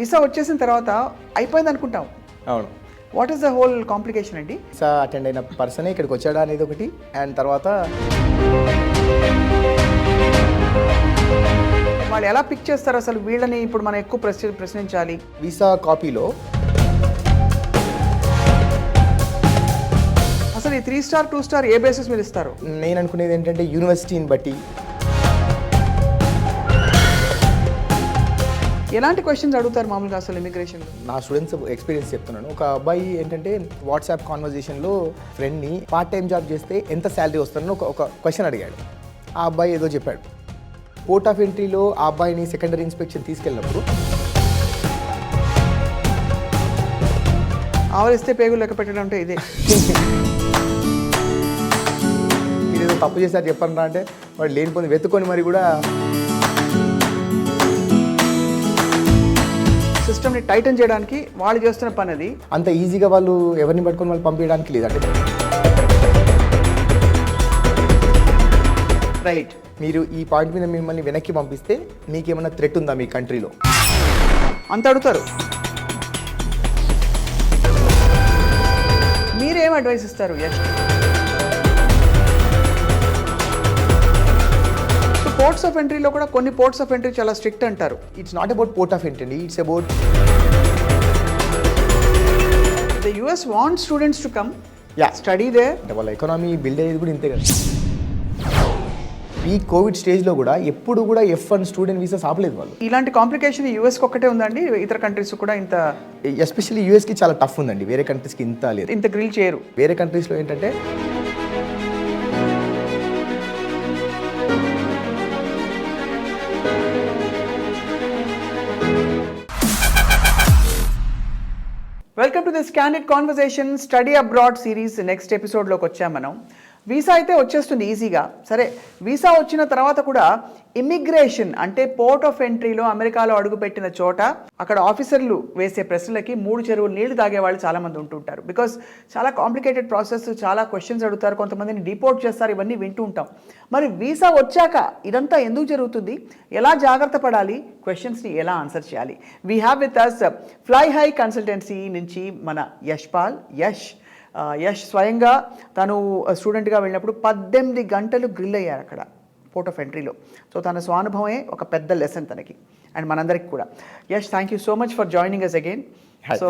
Visa వచ్చేసిన తర్వాత అయిపోయింది అనుకుంటాం. అవును. What is the whole complication అండి? వీసా అటెండ్ అయిన పర్సనే ఇక్కడికి వచ్చాడా అనేది ఒకటి, అండ్ తర్వాత వాళ్ళు ఎలా పిక్ చేస్తారు అసలు వీళ్ళని? ఇప్పుడు మనం ఎక్కువ ప్రశ్నించాలి. వీసా కాపీలో అసలు ఈ 3 స్టార్ 2 స్టార్ ఏ బేసిస్ మీద ఇస్తారు? నేను అనుకునేది ఏంటంటే యూనివర్సిటీని బట్టి. ఎలాంటి క్వశ్చన్స్ అడుగుతారు మామూలుగా అసలు ఇమిగ్రేషన్లో? నా స్టూడెంట్స్ ఎక్స్పీరియన్స్ చెప్తున్నాను. ఒక అబ్బాయి ఏంటంటే వాట్సాప్ కాన్వర్జేషన్లో ఫ్రెండ్ని పార్ట్ టైం జాబ్ చేస్తే ఎంత శాలరీ వస్తుందని ఒక క్వశ్చన్ అడిగాడు. ఆ అబ్బాయి ఏదో చెప్పాడు. పోర్ట్ ఆఫ్ ఎంట్రీలో ఆ అబ్బాయిని సెకండరీ ఇన్స్పెక్షన్ తీసుకెళ్ళినప్పుడు ఆవరిస్తే పేగులు లెక్క పెట్టడం అంటే ఇదే. మీరు ఏదో తప్పు చేశారు చెప్పండి అంటే వాడు లేనిపోయి వెతుకొని మరి కూడా సిస్టమ్ని టైటన్ చేయడానికి వాళ్ళు చేస్తున్న పని అది. అంత ఈజీగా వాళ్ళు ఎవరిని పట్టుకొని వాళ్ళు పంపించడానికి లేదంటే రైట్. మీరు ఈ పాయింట్ మీద మిమ్మల్ని వెనక్కి పంపిస్తే మీకేమైనా థ్రెట్ ఉందా మీ కంట్రీలో అంత అడుగుతారు. మీరేం అడ్వైస్ ఇస్తారు? పోర్ట్స్ ఆఫ్ ఎంట్రీలో కూడా కొన్ని పోర్ట్స్ ఆఫ్ ఎంట్రీ చాలా స్ట్రిక్ట్ అంటారు. It's not about port of entry, it's about the US want students to come study they. అంటే వాళ్ళ ఎకానమీ బిల్డ్ అయ్యేది కూడా ఇంతే కదా. ఈ కోవిడ్ స్టేజ్లో కూడా ఎప్పుడు కూడా F1 స్టూడెంట్ వీసా ఆపలేదు వాళ్ళు. ఇలాంటి కాంప్లికేషన్ యూఎస్కి ఒక్కటే ఉందండి? ఇతర కంట్రీస్ కూడా ఇంత, ఎస్పెషల్లీ యూఎస్కి చాలా టఫ్ ఉందండి. వేరే కంట్రీస్కి ఇంత లేదు, ఇంత గ్రిల్ చేయరు. వేరే కంట్రీస్లో ఏంటంటే welcome to this candid conversation study abroad series. Next ఎపిసోడ్లోకి వచ్చాం మనం. వీసా అయితే వచ్చేస్తుంది ఈజీగా. సరే, వీసా వచ్చిన తర్వాత కూడా ఇమిగ్రేషన్ అంటే పోర్ట్ ఆఫ్ ఎంట్రీలో అమెరికాలో అడుగుపెట్టిన చోట అక్కడ ఆఫీసర్లు వేసే ప్రశ్నలకి 3 చెరువులు నీళ్లు తాగేవాళ్ళు చాలామంది ఉంటుంటారు. బికాస్ చాలా కాంప్లికేటెడ్ ప్రాసెస్, చాలా క్వశ్చన్స్ అడుగుతారు, కొంతమందిని డిపోర్ట్ చేస్తారు, ఇవన్నీ వింటూ ఉంటాం. మరి వీసా వచ్చాక ఇదంతా ఎందుకు జరుగుతుంది, ఎలా జాగ్రత్త పడాలి, క్వశ్చన్స్ని ఎలా ఆన్సర్ చేయాలి? We have with us fly high consultancy నుంచి మన యష్ స్వయంగా తను స్టూడెంట్గా వెళ్ళినప్పుడు 18 గంటలు గ్రిల్ అయ్యారు అక్కడ పోర్ట్ ఆఫ్ ఎంట్రీలో. సో తన స్వానుభవమే ఒక పెద్ద లెసన్ తనకి అండ్ మనందరికి కూడా. Yash, thank you so much for joining us again. So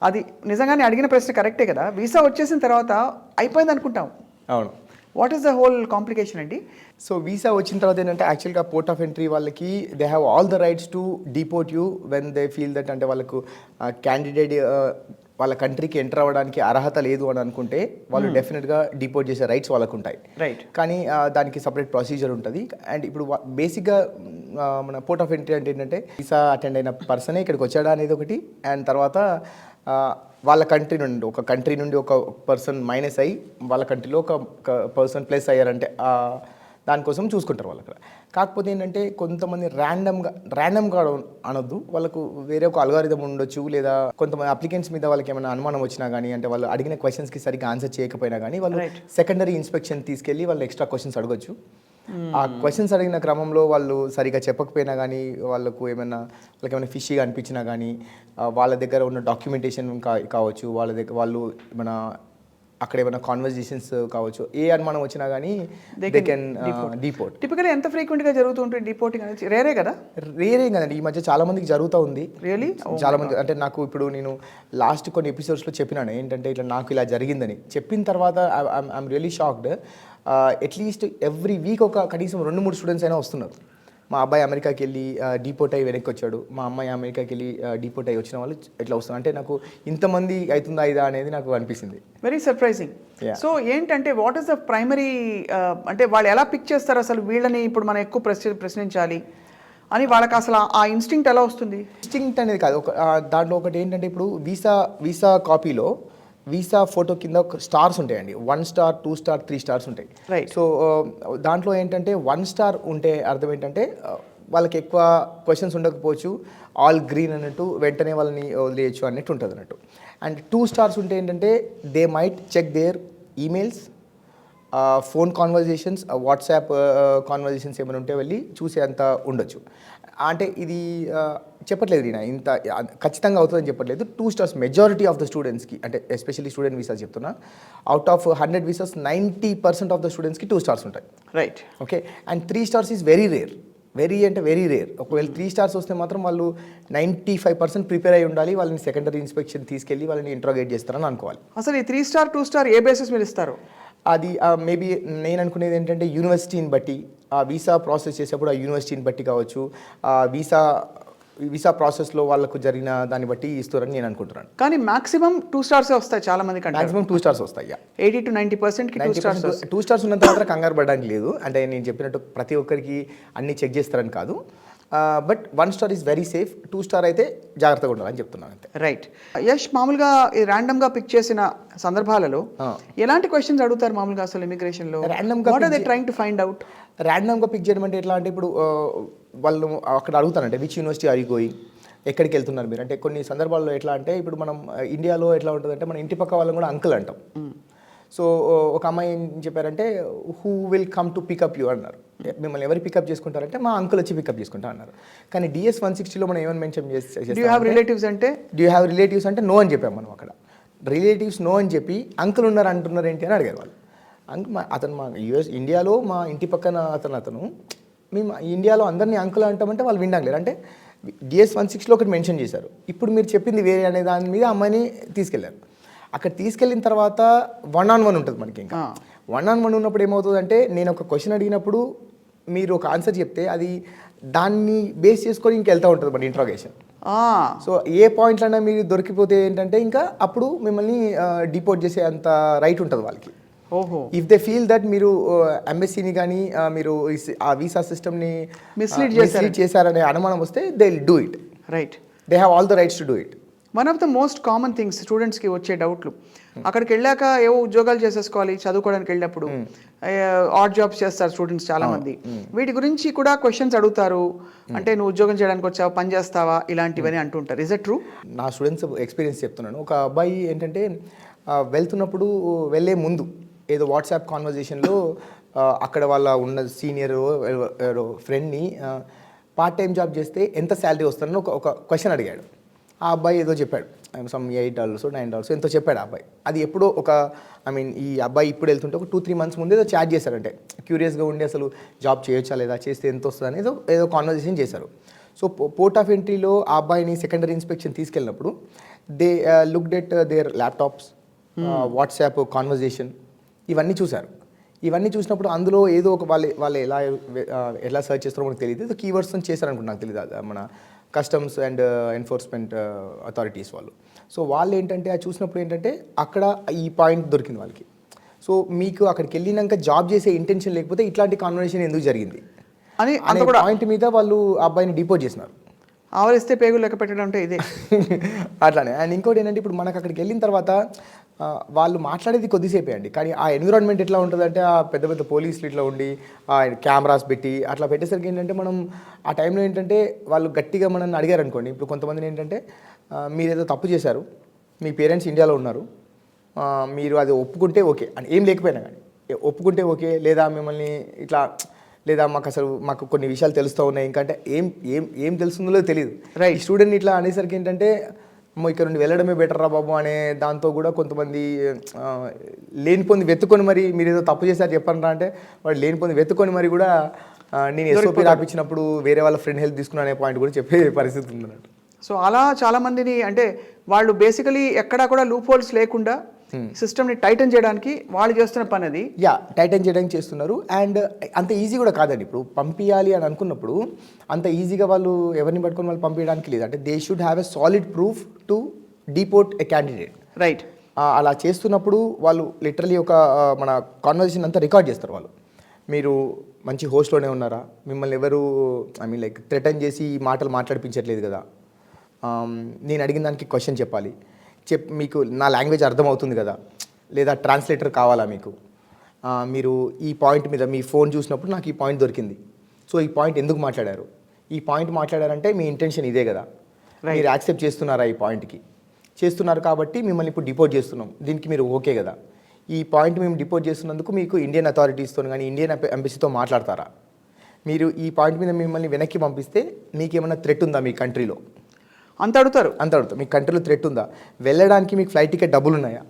అది నిజంగానే అడిగిన ప్రశ్న కరెక్టే కదా, వీసా వచ్చేసిన తర్వాత అయిపోయింది అనుకుంటాం. అవును. What is the whole complication అండి? సో వీసా వచ్చిన తర్వాత ఏంటంటే యాక్చువల్గా పోర్ట్ ఆఫ్ ఎంట్రీ వాళ్ళకి they have all the rights to deport you when they feel that, అంటే వాళ్ళకు క్యాండిడేట్ వాళ్ళ కంట్రీకి ఎంటర్ అవ్వడానికి అర్హత లేదు అని అనుకుంటే వాళ్ళు డెఫినెట్గా డిపోర్ట్ చేసే రైట్స్ వాళ్ళకు ఉంటాయి. రైట్. కానీ దానికి సపరేట్ ప్రొసీజర్ ఉంటుంది. అండ్ ఇప్పుడు బేసిక్గా మన పోర్ట్ ఆఫ్ ఎంట్రీ అంటే ఏంటంటే వీసా అటెండ్ అయిన పర్సనే ఇక్కడికి వచ్చాడా అనేది ఒకటి, అండ్ తర్వాత వాళ్ళ కంట్రీ నుండి ఒక పర్సన్ మైనస్ అయ్యి వాళ్ళ కంట్రీలో ఒక పర్సన్ ప్లస్ అయ్యారంటే దానికోసం చూసుకుంటారు వాళ్ళు అక్కడ. కాకపోతే ఏంటంటే కొంతమంది ర్యాండమ్గా అనొద్దు, వాళ్ళకు వేరే ఒక అల్గారిథం ఉండొచ్చు, లేదా కొంతమంది అప్లికెంట్స్ మీద వాళ్ళకి ఏమైనా అనుమానం వచ్చినా కానీ, అంటే వాళ్ళు అడిగిన క్వశ్చన్స్కి సరిగ్గా ఆన్సర్ చేయకపోయినా కానీ వాళ్ళు సెకండరీ ఇన్స్పెక్షన్ తీసుకెళ్ళి వాళ్ళు ఎక్స్ట్రా క్వశ్చన్స్ అడగొచ్చు. ఆ క్వశ్చన్స్ అడిగిన క్రమంలో వాళ్ళు సరిగా చెప్పకపోయినా కానీ, వాళ్ళకి ఏమైనా ఫిషీగా అనిపించినా కానీ, వాళ్ళ దగ్గర ఉన్న డాక్యుమెంటేషన్ కావచ్చు, వాళ్ళు మన అక్కడ ఏమైనా కాన్వర్జేషన్స్ కావచ్చు, ఏ అనుమానం వచ్చినా కానీ దే కెన్ డిపోర్ట్. టిపికల్లీ ఎంత ఫ్రీక్వెంట్గా జరుగుతుంటుంది డిపోర్టింగ్ అనేది? రేరే కదండి. ఈ మధ్య చాలా మందికి జరుగుతూ ఉంది. రియలీ చాలా మంది. అంటే నాకు ఇప్పుడు నేను లాస్ట్ కొన్ని ఎపిసోడ్స్లో చెప్పినాను ఏంటంటే ఇట్లా నాకు ఇలా జరిగిందని. చెప్పిన తర్వాత I'm really shocked. At least every week ఒక కనీసం 2-3 స్టూడెంట్స్ అయినా వస్తున్నారు. మా అబ్బాయి అమెరికాకి వెళ్ళి డిపోర్ట్ అయ్యి వెనక్కి వచ్చాడు, మా అమ్మాయి అమెరికాకి వెళ్ళి డిపోర్ట్ అయ్యి వచ్చిన వాళ్ళు ఎట్లా వస్తున్నారు అంటే నాకు ఇంతమంది అవుతుందా ఇదా అనేది నాకు అనిపిస్తుంది. Very surprising. సో ఏంటంటే వాట్ ఈస్ ద ప్రైమరీ, అంటే వాళ్ళు ఎలా పిక్ చేస్తారు అసలు వీళ్ళని ఇప్పుడు మనం ఎక్కువ ప్రశ్నించాలి అని? వాళ్ళకి అసలు ఆ ఇన్స్టింక్ట్ ఎలా వస్తుంది? ఇన్స్టింక్ట్ అనేది కాదు, దాంట్లో ఒకటి ఏంటంటే ఇప్పుడు వీసా కాపీలో వీసా ఫోటో కింద స్టార్స్ ఉంటాయండి. 1 స్టార్ 2 స్టార్ 3 స్టార్స్ ఉంటాయి. సో దాంట్లో ఏంటంటే 1 స్టార్ ఉంటే అర్థం ఏంటంటే వాళ్ళకి ఎక్కువ క్వశ్చన్స్ ఉండకపోవచ్చు, ఆల్ గ్రీన్ అన్నట్టు వెంటనే వాళ్ళని వదిలేయచ్చు అన్నట్టు ఉంటుంది అన్నట్టు. అండ్ 2 స్టార్స్ ఉంటే ఏంటంటే they might check their emails, phone conversations, WhatsApp conversations ఏమైనా ఉంటే వెళ్ళి చూసే అంత ఉండొచ్చు. అంటే ఇది చెప్పట్లేదు నేను ఇంత ఖచ్చితంగా అవుతుందని చెప్పట్లేదు. 2 స్టార్స్ మెజారిటీ ఆఫ్ ద స్టూడెంట్స్కి, అంటే ఎస్పెషల్లీ స్టూడెంట్ వీసాస్ చెప్తున్నా, out of 100 visas 90% of the స్టూడెంట్స్కి 2 స్టార్స్ ఉంటాయి. Right. Okay, and 3 stars is very rare. Very rare. ఒకవేళ 3 స్టార్స్ వస్తే మాత్రం వాళ్ళు 95% ప్రిపేర్ అయి ఉండాలి. వాళ్ళని సెకండరీ ఇన్స్పెక్షన్ తీసుకెళ్ళి వాళ్ళని ఇంట్రాగేట్ చేస్తారని అనుకోవాలి. అసలు ఈ 3 స్టార్ 2 స్టార్ ఏ బేసిస్ మీద ఇస్తారు? అది మేబీ నేను అనుకునేది ఏంటంటే యూనివర్సిటీని బట్టి, ఆ వీసా ప్రాసెస్ చేసేప్పుడు ఆ యూనివర్సిటీని బట్టి కావచ్చు, ఆ వీసా ప్రాసెస్లో వాళ్ళకు జరిగిన దాన్ని బట్టి ఇస్తారని నేను అనుకుంటున్నాను. కానీ మాక్సిమం 2 స్టార్సే వస్తాయి చాలా మంది కంటే. మాక్సిమం 2 స్టార్స్ వస్తాయి. 80 to 90% 2 స్టార్స్. 2 స్టార్స్ ఉన్నంత మాత్రం కంగారు పడడానికి లేదు. అంటే నేను చెప్పినట్టు ప్రతి ఒక్కరికి అన్ని చెక్ చేస్తారని కాదు. But 1 star is very safe. 2 star అయితే జాగ్రత్తగా ఉండాలని చెప్తున్నాను అంతే. రైట్. యష్, మామూలుగా ఈ ర్యాండమ్గా పిక్ చేసిన సందర్భాలలో ఎలాంటి క్వశ్చన్స్ అడుగుతారు మామూలుగా అసలు ఇమిగ్రేషన్లో? What are they trying to find out? ర్యాండమ్గా పిక్ చేయడం అంటే ఎట్లా అంటే ఇప్పుడు వాళ్ళు అక్కడ అడుగుతారంటే which university are you going, ఎక్కడికి వెళ్తున్నారు మీరు అంటే. కొన్ని సందర్భాల్లో ఎట్లా అంటే ఇప్పుడు మనం ఇండియాలో ఎట్లా ఉంటుందంటే మన ఇంటి పక్క వాళ్ళని కూడా అంకుల్ అంటాం. సో ఒక అమ్మాయి ఏం చెప్పారంటే who will come to pick up you అన్నారు. మిమ్మల్ని ఎవరు పికప్ చేసుకుంటారంటే మా అంకుల్ వచ్చి పికప్ చేసుకుంటా అన్నారు. కానీ DS 160లో మనం ఏమని మెన్షన్ చేస్తాం, డూ యూ హ్యావ్ రిలేటివ్స్ అంటే నో అని చెప్పాం మనం. అక్కడ రిలేటివ్స్ నో అని చెప్పి అంకుల్ ఉన్నారు అంటున్నారు ఏంటి అని అడిగారు వాళ్ళు. అతను మా ఇండియాలో మా ఇంటి పక్కన అతను మేము ఇండియాలో అందరినీ అంకుల్ అంటామంటే వాళ్ళు వినడం లేదు. అంటే DS 160లో ఒకటి మెన్షన్ చేశారు. ఇప్పుడు మీరు చెప్పింది వేరే అనే దాని మీద అమ్మాయిని తీసుకెళ్లారు. అక్కడ తీసుకెళ్ళిన తర్వాత 1-on-1 ఉంటుంది మనకి. ఇంకా 1-on-1 ఉన్నప్పుడు ఏమవుతుందంటే నేను ఒక క్వశ్చన్ అడిగినప్పుడు మీరు ఒక ఆన్సర్ చెప్తే అది దాన్ని బేస్ చేసుకొని ఇంక వెళ్తూ ఉంటుంది మన ఇంట్రాగేషన్. సో ఏ పాయింట్లైనా మీరు దొరికిపోతే ఏంటంటే ఇంకా అప్పుడు మిమ్మల్ని డిపోర్ట్ చేసే అంత రైట్ ఉంటుంది వాళ్ళకి. ఇఫ్ దే ఫీల్ దట్ మీరు ఎంబసీని కానీ మీరు ఆ వీసా సిస్టమ్ని మిస్లీడ్ చేశారనే అనుమానం వస్తే they will do it. Right. They have all the rights to do it. One of the most common things స్టూడెంట్స్కి వచ్చే డౌట్లు, అక్కడికి వెళ్ళాక ఏవో ఉద్యోగాలు చేసేసుకోవాలి, చదువుకోవడానికి వెళ్ళినప్పుడు ఆడ్ జాబ్స్ చేస్తారు స్టూడెంట్స్ చాలా మంది. వీటి గురించి కూడా క్వశ్చన్స్ అడుగుతారు. అంటే నువ్వు ఉద్యోగం చేయడానికి వచ్చావా, పని చేస్తావా, ఇలాంటివని అంటుంటారు. Is it true? నా స్టూడెంట్స్ ఎక్స్పీరియన్స్ చెప్తున్నాను. ఒక అబ్బాయి ఏంటంటే వెళ్తున్నప్పుడు వెళ్ళే ముందు ఏదో వాట్సాప్ కాన్వర్జేషన్లో అక్కడ వాళ్ళ ఉన్న సీనియర్ ఫ్రెండ్ని పార్ట్ టైం జాబ్ చేస్తే ఎంత శాలరీ వస్తుందని ఒక క్వశ్చన్ అడిగాడు. ఆ అబ్బాయి ఏదో చెప్పాడు, సమ్ $8 $9 ఎంతో చెప్పాడు ఆ అబ్బాయి. అది ఎప్పుడో ఈ అబ్బాయి ఇప్పుడు వెళ్తుంటే ఒక 2-3 months ముందు ఏదో చాట్ చేశారంటే క్యూరియస్గా ఉండి అసలు జాబ్ చేయొచ్చా లేదా, చేస్తే ఎంత వస్తుంది అనేది ఏదో కాన్వర్జేషన్ చేశారు. సో పోర్ట్ ఆఫ్ ఎంట్రీలో ఆ అబ్బాయిని సెకండరీ ఇన్స్పెక్షన్ తీసుకెళ్ళినప్పుడు they looked at their laptops, WhatsApp conversation ఇవన్నీ చూశారు. ఇవన్నీ చూసినప్పుడు అందులో ఏదో ఒక వాళ్ళు ఎలా సర్చ్ చేస్తారో మనకు తెలియదు, ఏదో కీవర్డ్స్ చేశారనుకుంటు నాకు తెలియదు మన కస్టమ్స్ అండ్ ఎన్ఫోర్స్మెంట్ అథారిటీస్ వాళ్ళు. సో వాళ్ళు ఏంటంటే అది చూసినప్పుడు ఏంటంటే అక్కడ ఈ పాయింట్ దొరికింది వాళ్ళకి. సో మీకు అక్కడికి వెళ్ళినాక జాబ్ చేసే ఇంటెన్షన్ లేకపోతే ఇట్లాంటి కాన్వర్సేషన్ ఎందుకు జరిగింది అని పాయింట్ మీద వాళ్ళు ఆ అబ్బాయిని డిపోజ్ చేసినారు. ఆవరిస్తే పేగులు లెక్క పెట్టడం అంటే ఇదే. అట్లానే. అండ్ ఇంకోటి ఏంటంటే ఇప్పుడు మనకు అక్కడికి వెళ్ళిన తర్వాత వాళ్ళు మాట్లాడేది కొద్దిసేపే అండి, కానీ ఆ ఎన్విరాన్మెంట్ ఎట్లా ఉంటుందంటే ఆ పెద్ద పెద్ద పోలీసులు ఇట్లా ఉండి కెమెరాస్ పెట్టి అట్లా పెట్టేసరికి ఏంటంటే మనం ఆ టైంలో ఏంటంటే వాళ్ళు గట్టిగా మనల్ని అడిగారు అనుకోండి. ఇప్పుడు కొంతమందిని ఏంటంటే మీరు ఏదో తప్పు చేశారు, మీ పేరెంట్స్ ఇండియాలో ఉన్నారు, మీరు అది ఒప్పుకుంటే ఓకే అని, ఏం లేకపోయినా కానీ ఒప్పుకుంటే ఓకే, లేదా మిమ్మల్ని ఇట్లా లేదా మాకు కొన్ని విషయాలు తెలుస్తూ ఉన్నాయి, ఇంకంటే ఏం తెలుస్తుందో తెలియదు. ఈ స్టూడెంట్ ఇట్లా అనేసరికి ఏంటంటే ఇక్కడ నుండి వెళ్ళడమే బెటర్ రా బాబు అనే దాంతో కూడా కొంతమంది లేనిపోంది వెతుకొని మరి మీరు ఏదో తప్పు చేశారు చెప్పండి రా అంటే వాడు లేనిపోంది వెతుకొని మరి కూడా నేను SOP రాపించినప్పుడు వేరే వాళ్ళ ఫ్రెండ్ హెల్ప్ తీసుకున్నా అనే పాయింట్ కూడా చెప్పే పరిస్థితి ఉందన్నట్టు. సో అలా చాలామందిని అంటే వాళ్ళు బేసికలీ ఎక్కడా కూడా లూప్ హోల్స్ లేకుండా సిస్టమ్ని టైటన్ చేయడానికి వాళ్ళు చేస్తున్న పని అది. టైటన్ చేయడానికి చేస్తున్నారు. అండ్ అంత ఈజీ కూడా కాదండి. ఇప్పుడు పంపించాలి అని అనుకున్నప్పుడు అంత ఈజీగా వాళ్ళు ఎవరిని పట్టుకొని వాళ్ళు పంపించడానికి లేదు. అంటే they should have a solid proof to deport a candidate. Right. అలా చేస్తున్నప్పుడు వాళ్ళు లిటరలీ ఒక మన కాన్వర్సేషన్ అంతా రికార్డ్ చేస్తారు. వాళ్ళు మీరు మంచి హోస్ట్లోనే ఉన్నారా, మిమ్మల్ని ఎవరు లైక్ థ్రెటన్ చేసి మాటలు మాట్లాడిపించట్లేదు కదా, నేను అడిగిన దానికి క్వశ్చన్ చెప్పాలి, మీకు నా లాంగ్వేజ్ అర్థమవుతుంది కదా, లేదా ట్రాన్స్లేటర్ కావాలా మీకు, మీరు ఈ పాయింట్ మీద మీ ఫోన్ చూసినప్పుడు నాకు ఈ పాయింట్ దొరికింది, సో ఈ పాయింట్ ఎందుకు మాట్లాడారు, ఈ పాయింట్ మాట్లాడారంటే మీ ఇంటెన్షన్ ఇదే కదా, మీరు యాక్సెప్ట్ చేస్తున్నారా, ఈ పాయింట్కి చేస్తున్నారు కాబట్టి మిమ్మల్ని ఇప్పుడు డిపోర్ట్ చేస్తున్నాం, దీనికి మీరు ఓకే కదా, ఈ పాయింట్ మేము డిపోర్ట్ చేస్తున్నందుకు మీకు ఇండియన్ అథారిటీస్తో కానీ ఇండియన్ ఎంబసీతో మాట్లాడతారా, మీరు ఈ పాయింట్ మీద మిమ్మల్ని వెనక్కి పంపిస్తే మీకు ఏమైనా థ్రెట్ ఉందా మీ కంట్రీలో, అంత అడుగుతారు. మీ కంట్రీలో థ్రెట్ ఉందా, వెళ్ళడానికి మీకు ఫ్లైట్ టికెట్ డబ్బులు ఉన్నాయా,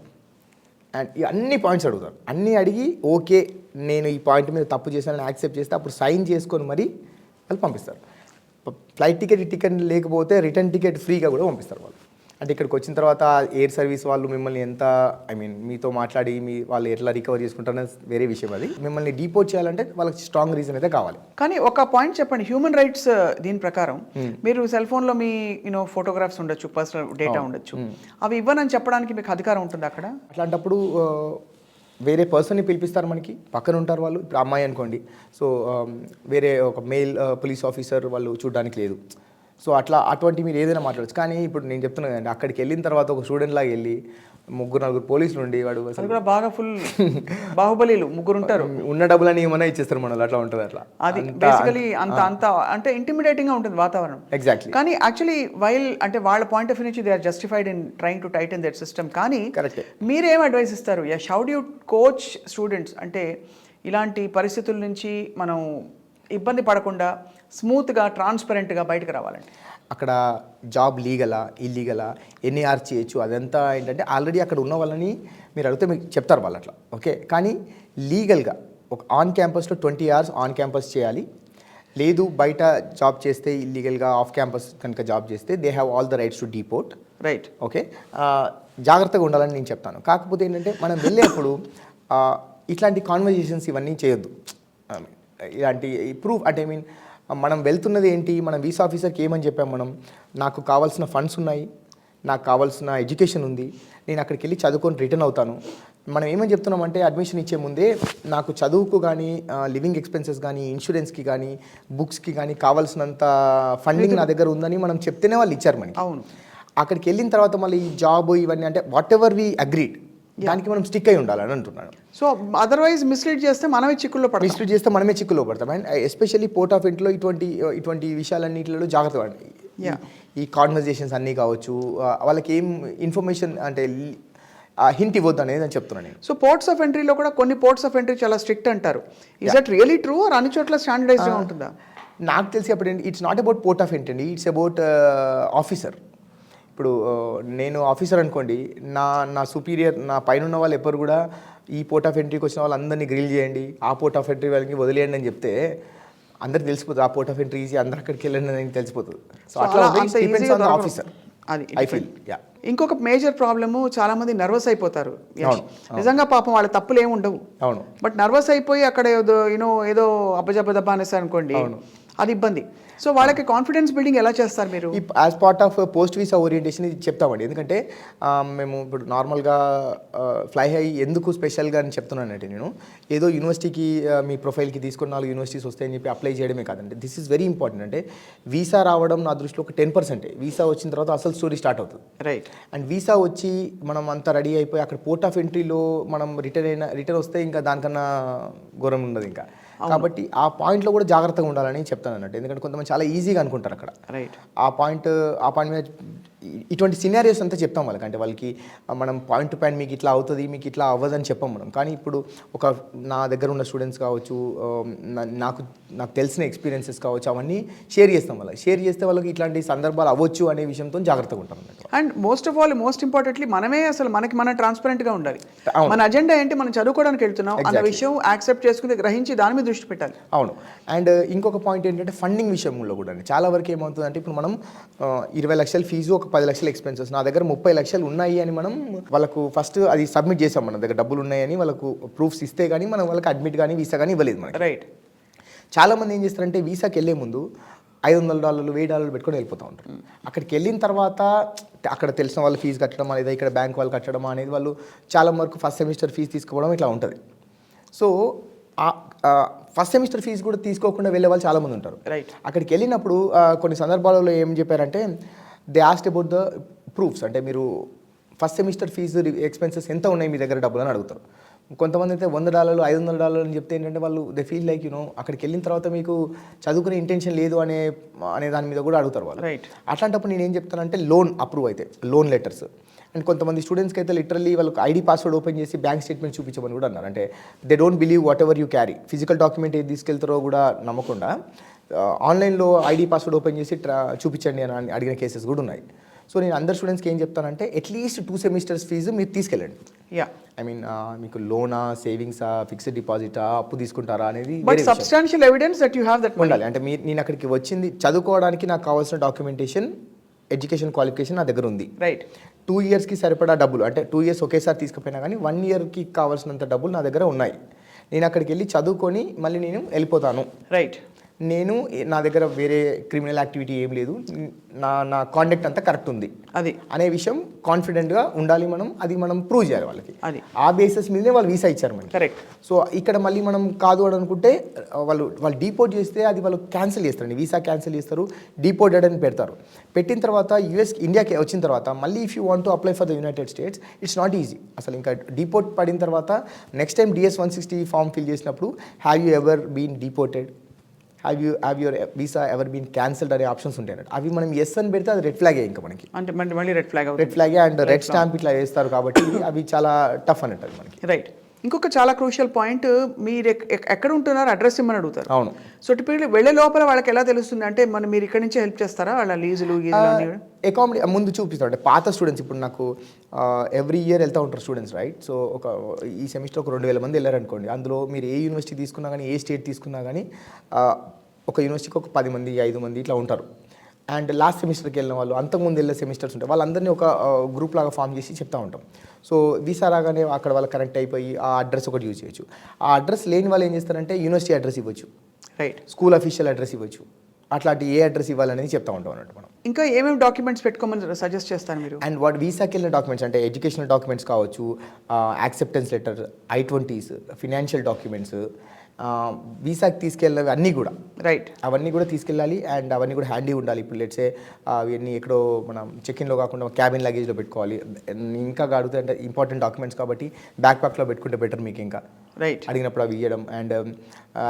అండ్ ఈ అన్ని పాయింట్స్ అడుగుతారు. అన్నీ అడిగి ఓకే నేను ఈ పాయింట్ మీద తప్పు చేశానని యాక్సెప్ట్ చేస్తే అప్పుడు సైన్ చేసుకొని మరీ వాళ్ళు పంపిస్తారు. ఫ్లైట్ టికెట్ లేకపోతే రిటర్న్ టికెట్ ఫ్రీగా కూడా పంపిస్తారు వాళ్ళు. అంటే ఇక్కడికి వచ్చిన తర్వాత ఎయిర్ సర్వీస్ వాళ్ళు మిమ్మల్ని ఎంత మీతో మాట్లాడి వాళ్ళు ఎట్లా రికవర్ చేసుకుంటారనేది వేరే విషయం. అది మిమ్మల్ని డిపోర్ట్ చేయాలంటే వాళ్ళకి స్ట్రాంగ్ రీజన్ అయితే కావాలి. కానీ ఒక పాయింట్ చెప్పండి, హ్యూమన్ రైట్స్ దీని ప్రకారం మీరు సెల్ ఫోన్లో మీ ఫోటోగ్రాఫ్స్ ఉండొచ్చు, పర్సనల్ డేటా ఉండొచ్చు, అవి ఇవ్వనని చెప్పడానికి మీకు అధికారం ఉంటుంది అక్కడ. అట్లాంటప్పుడు వేరే పర్సన్ని పిలిపిస్తారు, మనకి పక్కన ఉంటారు వాళ్ళు. ఇప్పుడు అమ్మాయి అనుకోండి, సో వేరే ఒక మెయిల్ పోలీస్ ఆఫీసర్ వాళ్ళు చూడడానికి లేదు. సో అటువంటి మీరు ఏదైనా మాట్లాడచ్చు. కానీ ఇప్పుడు నేను చెప్తున్నాను కదండి, అక్కడికి వెళ్ళిన తర్వాత ఒక స్టూడెంట్ లాగా వెళ్ళి 3-4 పోలీసులు ఉండి వాడు అసలు కూడా బాగా ఫుల్ బాహుబలీలు 3 ఉంటారు, ఉన్న డబ్బులని ఏమైనా ఇచ్చేస్తారు మనల్ని, అట్లా ఉంటుంది. అట్లా అది బేసికలీ అంత అంటే ఇంటిమిడేటింగ్ గా ఉంటుంది వాతావరణం. ఎగ్జాక్ట్లీ. కానీ యాక్చువల్లీ వైల్ అంటే వాళ్ళ పాయింట్ ఆఫ్ వ్యూ నుంచి they are justified in trying to tighten that system. కానీ మీరేం అడ్వైస్ ఇస్తారు? How do you coach students అంటే ఇలాంటి పరిస్థితుల నుంచి మనం ఇబ్బంది పడకుండా స్మూత్గా ట్రాన్స్పరెంట్గా బయటకు రావాలండి? అక్కడ జాబ్ లీగలా ఇల్లీగలా ఎన్ఏఆర్ చేయొచ్చు, అదంతా ఏంటంటే ఆల్రెడీ అక్కడ ఉన్న వాళ్ళని మీరు అడిగితే మీకు చెప్తారు వాళ్ళు అట్లా, ఓకే. కానీ లీగల్గా ఒక ఆన్ క్యాంపస్లో 20 hours ఆన్ క్యాంపస్ చేయాలి. లేదు బయట జాబ్ చేస్తే ఇల్లీగల్గా ఆఫ్ క్యాంపస్ కనుక జాబ్ చేస్తే they have all the rights to deport. Right, okay. జాగ్రత్తగా ఉండాలని నేను చెప్తాను. కాకపోతే ఏంటంటే మనం వెళ్ళేప్పుడు ఇట్లాంటి కాన్వర్జేషన్స్ ఇవన్నీ చేయొద్దు. ఇలాంటి ప్రూఫ్ అంటే మనం వెళ్తున్నది ఏంటి, మనం వీసా ఆఫీసర్కి ఏమని చెప్పాం, నాకు కావాల్సిన ఫండ్స్ ఉన్నాయి, నాకు కావాల్సిన ఎడ్యుకేషన్ ఉంది, నేను అక్కడికి వెళ్ళి చదువుకొని రిటర్న్ అవుతాను. మనం ఏమని చెప్తున్నామంటే అడ్మిషన్ ఇచ్చే ముందే నాకు చదువుకు కానీ లివింగ్ ఎక్స్పెన్సెస్ కానీ ఇన్సూరెన్స్కి కానీ బుక్స్కి కానీ కావాల్సినంత ఫండింగ్ నా దగ్గర ఉందని మనం చెప్తేనే వాళ్ళు ఇచ్చారు మనకి. అవును. అక్కడికి వెళ్ళిన తర్వాత మళ్ళీ ఈ జాబ్ ఇవన్నీ అంటే వాట్ ఎవర్ వి అగ్రీడ్ దానికి మనం స్టిక్ అయి ఉండాలని అంటున్నాను. సో అదర్వైజ్ మిస్లీడ్ చేస్తే మనమే చిక్కుల్లో పడతాం. అండ్ ఎస్పెషల్లీ పోర్ట్ ఆఫ్ ఎంట్రీలో ఇటువంటి విషయాలన్నింటిలో జాగ్రత్త పడండి. ఈ కాన్వర్జేషన్స్ అన్నీ కావచ్చు, వాళ్ళకి ఏం ఇన్ఫర్మేషన్ అంటే హింట్ ఇవ్వద్దు అనేది నేను చెప్తున్నాను నేను. సో పోర్ట్స్ ఆఫ్ ఎంట్రీలో కూడా కొన్ని పోర్ట్స్ ఆఫ్ ఎంట్రీ చాలా స్ట్రిక్ట్ అంటారు. Is that really true or అన్ని చోట్ల స్టాండర్డైజ్గా ఉంటుందా? నాకు తెలిసి అప్పుడు it's not about port of entry అండి, ఇట్స్ అబౌట్ ఆఫీసర్. ఇప్పుడు నేను ఆఫీసర్ అనుకోండి, నా సుపీరియర్ నా పైన ఉన్న వాళ్ళు ఎప్పుడు కూడా ఈ పోర్ట్ ఆఫ్ ఎంట్రీకి వచ్చిన వాళ్ళందరినీ గ్రిల్ చేయండి, ఆ పోర్ట్ ఆఫ్ ఎంట్రీ వాళ్ళకి వదిలేయండి అని చెప్తే అందరికి తెలిసిపోతుంది. ఆ పోర్ట్ ఆఫ్ ఎంట్రీ ఈజీ, అందరు అక్కడికి వెళ్ళండి అని తెలిసిపోతుంది. సో అట్లా ఆఫీసర్ అది ఐ ఫీల్. ఇంకొక మేజర్ ప్రాబ్లము, చాలా మంది నర్వస్ అయిపోతారు. నిజంగా పాపం వాళ్ళ తప్పులు ఏమి ఉండవు, అవును, బట్ నర్వస్ అయిపోయి అక్కడ ఏదో అబ్బజబ్బదబ్బా అనేసారు అనుకోండి, అది ఇబ్బంది. సో వాళ్ళకి కాన్ఫిడెన్స్ బిల్డింగ్ ఎలా చేస్తారు మీరు? As part of post visa orientation ఇది చెప్తామండి. ఎందుకంటే మేము ఇప్పుడు నార్మల్గా ఫ్లై హై ఎందుకు స్పెషల్గా అని చెప్తున్నానంటే, నేను ఏదో యూనివర్సిటీకి మీ ప్రొఫైల్కి తీసుకుని 4 యూనివర్సిటీస్ వస్తాయని చెప్పి అప్లై చేయడమే కాదండి. This is very important. అంటే వీసా రావడం నా దృష్టిలో ఒక 10%. వీసా వచ్చిన తర్వాత అసలు స్టోరీ స్టార్ట్ అవుతుంది. రైట్. అండ్ వీసా వచ్చి మనం అంతా రెడీ అయిపోయి అక్కడ పోర్ట్ ఆఫ్ ఎంట్రీలో మనం రిటర్న్ వస్తే ఇంకా దానికన్నా ఘోరం ఉండదు ఇంకా. కాబట్టి ఆ పాయింట్లో కూడా జాగ్రత్తగా ఉండాలని చెప్తాను అన్నట్టు. ఎందుకంటే కొంతమంది చాలా ఈజీగా అనుకుంటారు అక్కడ. రైట్. ఆ పాయింట్ మీద ఇటువంటి సినారియోస్ అంతా చెప్తాం వాళ్ళకి. అంటే వాళ్ళకి మనం పాయింట్ టు పాయింట్ మీకు ఇట్లా అవుతుంది, మీకు ఇట్లా అవ్వదని చెప్పాం మనం. కానీ ఇప్పుడు నా దగ్గర ఉన్న స్టూడెంట్స్ కావచ్చు, నాకు తెలిసిన ఎక్స్పీరియన్సెస్ కావచ్చు, అవన్నీ షేర్ చేస్తాం వాళ్ళకి. షేర్ చేస్తే వాళ్ళకి ఇట్లాంటి సందర్భాలు అవ్వచ్చు అనే విషయంతో జాగ్రత్తగా ఉంటాం అన్నట్టు. అండ్ మోస్ట్ ఇంపార్టెంట్లీ మనమే అసలు మనం ట్రాన్స్పరెంట్గా ఉండాలి. మన అజెండా ఏంటి, మనం చదువుకోవడానికి వెళ్తున్నాం అన్న విషయం యాక్సెప్ట్ చేసుకుని గ్రహించి దాని మీద దృష్టి పెట్టాలి. అవును. అండ్ ఇంకొక పాయింట్ ఏంటంటే ఫండింగ్ విషయంలో కూడా చాలా వరకు ఏమవుతుందంటే, ఇప్పుడు మనం 20 లక్షల ఫీజు, ఒక 10 లక్షల ఎక్స్పెన్సెస్, నా దగ్గర 30 లక్షలు ఉన్నాయి అని మనం వాళ్ళకు ఫస్ట్ అది సబ్మిట్ చేసాం. మన దగ్గర డబ్బులు ఉన్నాయని వాళ్ళకు ప్రూఫ్స్ ఇస్తే కానీ మనం వాళ్ళకి అడ్మిట్ కానీ వీసా కానీ ఇవ్వలేదు మనకి. రైట్. చాలామంది ఏం చేస్తారంటే వీసాకి వెళ్ళే ముందు $500 $1000 పెట్టుకొని వెళ్ళిపోతూ ఉంటారు. అక్కడికి వెళ్ళిన తర్వాత అక్కడ తెలిసిన వాళ్ళు ఫీజు కట్టడం లేదా ఇక్కడ బ్యాంక్ వాళ్ళు కట్టడం అనేది వాళ్ళు చాలా వరకు ఫస్ట్ సెమిస్టర్ ఫీజు తీసుకోవడం ఇట్లా ఉంటుంది. సో ఫస్ట్ సెమిస్టర్ ఫీజు కూడా తీసుకోకుండా వెళ్ళే వాళ్ళు చాలామంది ఉంటారు. రైట్. అక్కడికి వెళ్ళినప్పుడు కొన్ని సందర్భాలలో ఏం చెప్పారంటే, they asked about the proofs. అంటే మీరు ఫస్ట్ సెమిస్టర్ ఫీజు ఎక్స్పెన్సెస్ ఎంత ఉన్నాయి మీ దగ్గర డబ్బులు అని అడుగుతారు. కొంతమంది అయితే $100 $500 అని చెప్తే ఏంటంటే వాళ్ళు దే ఫీల్ లైక్ అక్కడికి వెళ్ళిన తర్వాత మీకు చదువుకునే ఇంటెన్షన్ లేదు అనే దాని మీద కూడా అడుగుతారు వాళ్ళు. రైట్. అట్లాంటప్పుడు నేను ఏం చెప్తానంటే, లోన్ అప్రూవ్ అయితే లోన్ లెటర్స్ అండ్ కొంతమంది స్టూడెంట్స్కి అయితే లిటరల్లీ వాళ్ళకి ఐడి పాస్వర్డ్ ఓపెన్ చేసి బ్యాంక్ స్టేట్మెంట్ చూపించమని కూడా అన్నారు. అంటే they don't believe what ever you carry, physical document ఏది తీసుకెళ్తారో కూడా నమ్మకుండా ఆన్లైన్లో ఐడి పాస్వర్డ్ ఓపెన్ చేసి చూపించండి అని అడిగిన కేసెస్ కూడా ఉన్నాయి. సో నేను అందరు స్టూడెంట్స్కి ఏం చెప్తానంటే అట్లీస్ట్ 2 సెమిస్టర్స్ ఫీజు మీరు తీసుకెళ్ళండి. యా, ఐ మీన్ మీకు లోనా, సేవింగ్సా, ఫిక్స్డ్ డిపాజిటా, అప్పు తీసుకుంటారా అనేది but substantial evidence that you have that ఉండాలి. అంటే నేను అక్కడికి వచ్చింది చదువుకోవడానికి నాకు కావాల్సిన డాక్యుమెంటేషన్, ఎడ్యుకేషన్ క్వాలిఫికేషన్ నా దగ్గర ఉంది. రైట్. 2 ఇయర్స్కి సరిపడా డబ్బులు, అంటే 2 ఇయర్స్ ఒకేసారి తీసుకుపోయినా కానీ 1 ఇయర్కి కావాల్సినంత డబ్బులు నా దగ్గర ఉన్నాయి. నేను అక్కడికి వెళ్ళి చదువుకొని మళ్ళీ నేను వెళ్ళిపోతాను. రైట్. నేను నా దగ్గర వేరే క్రిమినల్ యాక్టివిటీ ఏం లేదు, నా కాండక్ట్ అంతా కరెక్ట్ ఉంది అది అనే విషయం కాన్ఫిడెంట్గా ఉండాలి. అది మనం ప్రూవ్ చేయాలి వాళ్ళకి. అది ఆ బేసిస్ మీదనే వాళ్ళు వీసా ఇచ్చారు మనకి. కరెక్ట్. సో ఇక్కడ మళ్ళీ మనం కాదు అని అనుకుంటే వాళ్ళు డీపోర్ట్ చేస్తే అది వాళ్ళు క్యాన్సిల్ చేస్తారండి, వీసా క్యాన్సిల్ చేస్తారు, డీపోర్టెడ్ అని పెడతారు. పెట్టిన తర్వాత ఇండియాకి వచ్చిన తర్వాత మళ్ళీ if you want to apply for the United States it's not easy. అసలు ఇంకా డీపోర్ట్ పడిన తర్వాత next time DS-160 form fill చేసినప్పుడు have you ever been deported, have your visa ever been cancelled అనే ఆప్షన్స్ ఉంటాయి అన్నట్టు. అవి మనం ఎస్ అని పెడితే అది రెడ్ ఫ్లాగే ఇంకా మనకి, అంటే మళ్ళీ రెడ్ ఫ్లాగే అండ్ రెడ్ స్టాంప్ ఇట్లా వేస్తారు కాబట్టి అవి చాలా టఫ్ అన్నట్టు అది మనకి. రైట్. ఇంకొక చాలా క్రూషియల్ పాయింట్, మీరు ఎక్కడ ఉంటున్నారు అడ్రస్ ఇమ్మని అడుగుతారు. అవును. సో టిపికల్లీ వెళ్ళే లోపల వాళ్ళకి ఎలా తెలుస్తుంది, అంటే మీరు ఇక్కడ నుంచి హెల్ప్ చేస్తారా వాళ్ళ లీజులు అకామిడేట్ ముందు చూపిస్తారు. అంటే పాత స్టూడెంట్స్ ఇప్పుడు నాకు ఎవ్రీ ఇయర్ వెళ్తూ ఉంటారు స్టూడెంట్స్, రైట్? సో ఈ సెమిస్టర్ ఒక 2000 మంది వెళ్ళారనుకోండి. అందులో మీరు ఏ యూనివర్సిటీ తీసుకున్నా కానీ, ఏ స్టేట్ తీసుకున్నా కానీ ఒక యూనివర్సిటీకి ఒక 10 మంది 5 మంది ఇట్లా ఉంటారు. అండ్ లాస్ట్ సెమిస్టర్కి వెళ్ళిన వాళ్ళు, అంతకుముందు వెళ్ళే సెమిస్టర్స్ ఉంటాయి, వాళ్ళందరినీ ఒక గ్రూప్ లాగా ఫామ్ చేసి చెప్తా ఉంటాం. సో వీసా రాగానే అక్కడ వాళ్ళు కనెక్ట్ అయిపోయి ఆ అడ్రస్ ఒకటి యూజ్ చేయొచ్చు. ఆ అడ్రస్ లేని వాళ్ళు ఏం చేస్తారంటే యూనివర్సిటీ అడ్రస్ ఇవ్వచ్చు, రైట్, స్కూల్ అఫీషియల్ అడ్రస్ ఇవ్వచ్చు. అట్లాంటి ఏ అడ్రస్ ఇవ్వాలనేది చెప్తా ఉంటాం అన్నట్టు మనం. ఇంకా ఏమేమి డాక్యుమెంట్స్ పెట్టుకోమని సజెస్ట్ చేస్తాను మీరు? అండ్ వీసాకి వెళ్ళిన డాక్యుమెంట్స్ అంటే ఎడ్యుకేషనల్ డాక్యుమెంట్స్ కావచ్చు, acceptance letter, I-20s, financial documents, వీసాకి తీసుకెళ్ళినవి అన్నీ కూడా, రైట్, అవన్నీ కూడా తీసుకెళ్ళాలి. అండ్ అవన్నీ కూడా హ్యాండీ ఉండాలి. ఇప్పుడు లెట్సే అవన్నీ ఎక్కడో మనం చెక్ఇన్లో కాకుండా క్యాబిన్ లగేజ్లో పెట్టుకోవాలి. ఇంకా అడిగితే అంటే ఇంపార్టెంట్ డాక్యుమెంట్స్ కాబట్టి బ్యాక్ ప్యాక్లో పెట్టుకుంటే బెటర్ మీకు. ఇంకా రైట్, అడిగినప్పుడు అవి ఇవ్వడం. అండ్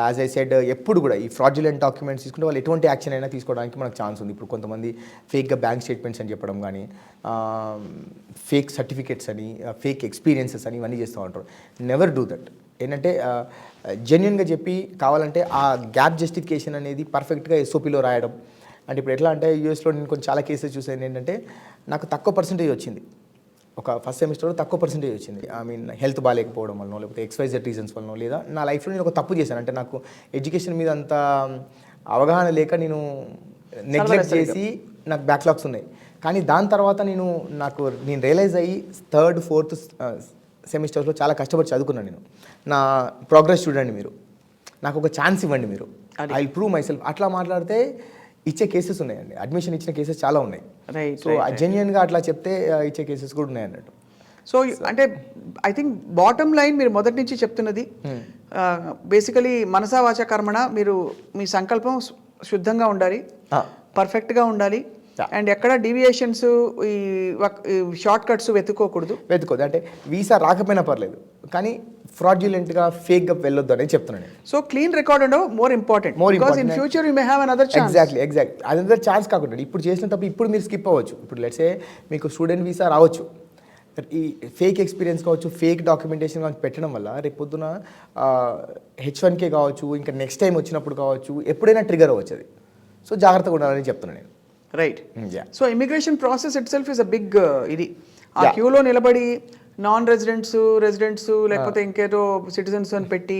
యాజ్ ఐ సెడ్, ఎప్పుడు కూడా ఈ ఫ్రాడ్యులెంట్ డాక్యుమెంట్స్ తీసుకుంటే వాళ్ళు ఎటువంటి యాక్షన్ అయినా తీసుకోవడానికి మనకు ఛాన్స్ ఉంది. ఇప్పుడు కొంతమంది ఫేక్గా బ్యాంక్ స్టేట్మెంట్స్ అని చెప్పడం కానీ, ఫేక్ సర్టిఫికేట్స్ అని, ఫేక్ ఎక్స్పీరియన్సెస్ అని ఇవన్నీ చేస్తూ ఉంటారు. Never do that. ఏంటంటే జెన్యున్గా చెప్పి కావాలంటే ఆ గ్యాప్ జస్టిఫికేషన్ అనేది పర్ఫెక్ట్గా SOPలో రాయడం. అంటే ఇప్పుడు ఎట్లా అంటే యూఎస్లో నేను కొన్ని చాలా కేసెస్ చూసాను. ఏంటంటే నాకు తక్కువ పర్సెంటేజ్ వచ్చింది, ఒక ఫస్ట్ సెమిస్టర్లో తక్కువ పర్సెంటేజ్ వచ్చింది. ఐ మీన్ హెల్త్ బాగాలేకపోవడం వల్ల, లేకపోతే XYZ రీజన్స్ వల్ల, లేదా నా లైఫ్లో నేను ఒక తప్పు చేశాను. అంటే నాకు ఎడ్యుకేషన్ మీద అంత అవగాహన లేక నేను నెగ్లెక్ట్ చేసి నాకు బ్యాక్లాగ్స్ ఉన్నాయి. కానీ దాని తర్వాత నేను రియలైజ్ అయ్యి 3rd, 4th సెమిస్టర్స్లో చాలా కష్టపడి చదువుకున్నాను. నేను నా ప్రోగ్రెస్ చూడండి, మీరు నాకు ఒక ఛాన్స్ ఇవ్వండి, మీరు I will prove my self. అట్లా మాట్లాడితే ఇచ్చే కేసెస్ ఉన్నాయండి. అడ్మిషన్ ఇచ్చిన కేసెస్ చాలా ఉన్నాయి. సో జెన్యున్గా అట్లా చెప్తే ఇచ్చే కేసెస్ కూడా ఉన్నాయి అన్నట్టు. సో అంటే ఐ థింక్ బాటమ్ లైన్ మీరు మొదటి నుంచి చెప్తున్నది బేసికలీ మనసా వాచా కర్మణ, మీరు మీ సంకల్పం శుద్ధంగా ఉండాలి, పర్ఫెక్ట్గా ఉండాలి, అండ్ ఎక్కడ డీవియేషన్స్, ఈ షార్ట్ కట్స్ వెతుక్కోకూడదు. అంటే వీసా రాకపోయినా పర్లేదు, కానీ ఫ్రాడ్యులెంట్గా ఫేక్గా వెళ్ళొద్దు అనేది చెప్తున్నాను. సో క్లీన్ రికార్డ్ ఉండవు more important, because in future you may have another chance. Exactly other chance కాకుండా ఇప్పుడు చేసిన తప్పు ఇప్పుడు మీరు స్కిప్ అవ్వచ్చు. ఇప్పుడు లెట్సే మీకు స్టూడెంట్ వీసా రావచ్చు, ఈ ఫేక్ ఎక్స్పీరియన్స్ కావచ్చు, ఫేక్ డాక్యుమెంటేషన్ కావచ్చు పెట్టడం వల్ల రేపు పొద్దున H1K కావచ్చు, ఇంకా నెక్స్ట్ టైం వచ్చినప్పుడు కావచ్చు, ఎప్పుడైనా ట్రిగర్ అవ్వచ్చు అది. సో జాగ్రత్తగా ఉండాలని చెప్తున్నాను నేను. Right. So immigration process itself is a big ఇది. ఆ క్యూలో నిలబడి నాన్ రెసిడెంట్స్ లేకపోతే ఇంకేదో సిటిజన్స్ అని పెట్టి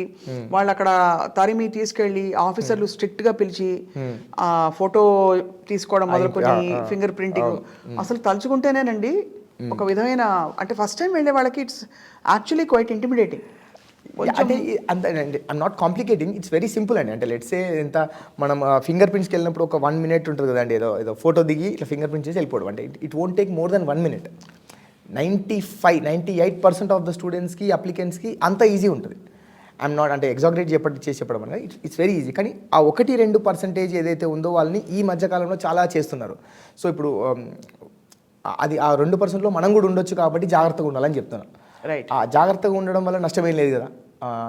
వాళ్ళు అక్కడ తరిమి తీసుకెళ్ళి ఆఫీసర్లు స్ట్రిక్ట్ గా పిలిచి ఆ ఫోటో తీసుకోవడం మొదలుకొని ఫింగర్ ప్రింటింగ్, అసలు తలుచుకుంటేనేనండి ఒక విధమైన, అంటే ఫస్ట్ టైం వెళ్ళే వాళ్ళకి ఇట్స్ యాక్చువల్లీ క్వైట్ ఇంటిమిడేటింగ్. అంటే అంతే అండి, I'm not complicating, it's very simple అండి. అంటే లెట్సే ఎంత మనం ఫింగర్ ప్రింట్స్కి వెళ్ళినప్పుడు ఒక 1 minute ఉంటుంది కదండి, ఏదో ఫోటో దిగి ఇట్లా ఫింగర్ ప్రింట్ చేసి వెళ్ళిపోవడం. అంటే it won't take more than 1 minute. 98% of the స్టూడెంట్స్కి, అప్లికెంట్స్కి అంత ఈజీ ఉంటుంది. ఐఎమ్ నాట్ అంటే ఎగ్జాగరేట్ చేసి చెప్పడం అనేది ఇట్స్ వెరీ ఈజీ. కానీ ఆ 1-2% ఏదైతే ఉందో వాళ్ళని ఈ మధ్యకాలంలో చాలా చేస్తున్నారు. సో ఇప్పుడు అది ఆ 2%లో మనం కూడా ఉండొచ్చు కాబట్టి జాగ్రత్తగా ఉండాలని చెప్తున్నాను. రైట్. ఆ జాగ్రత్తగా ఉండడం వల్ల నష్టం ఏం లేదు కదా.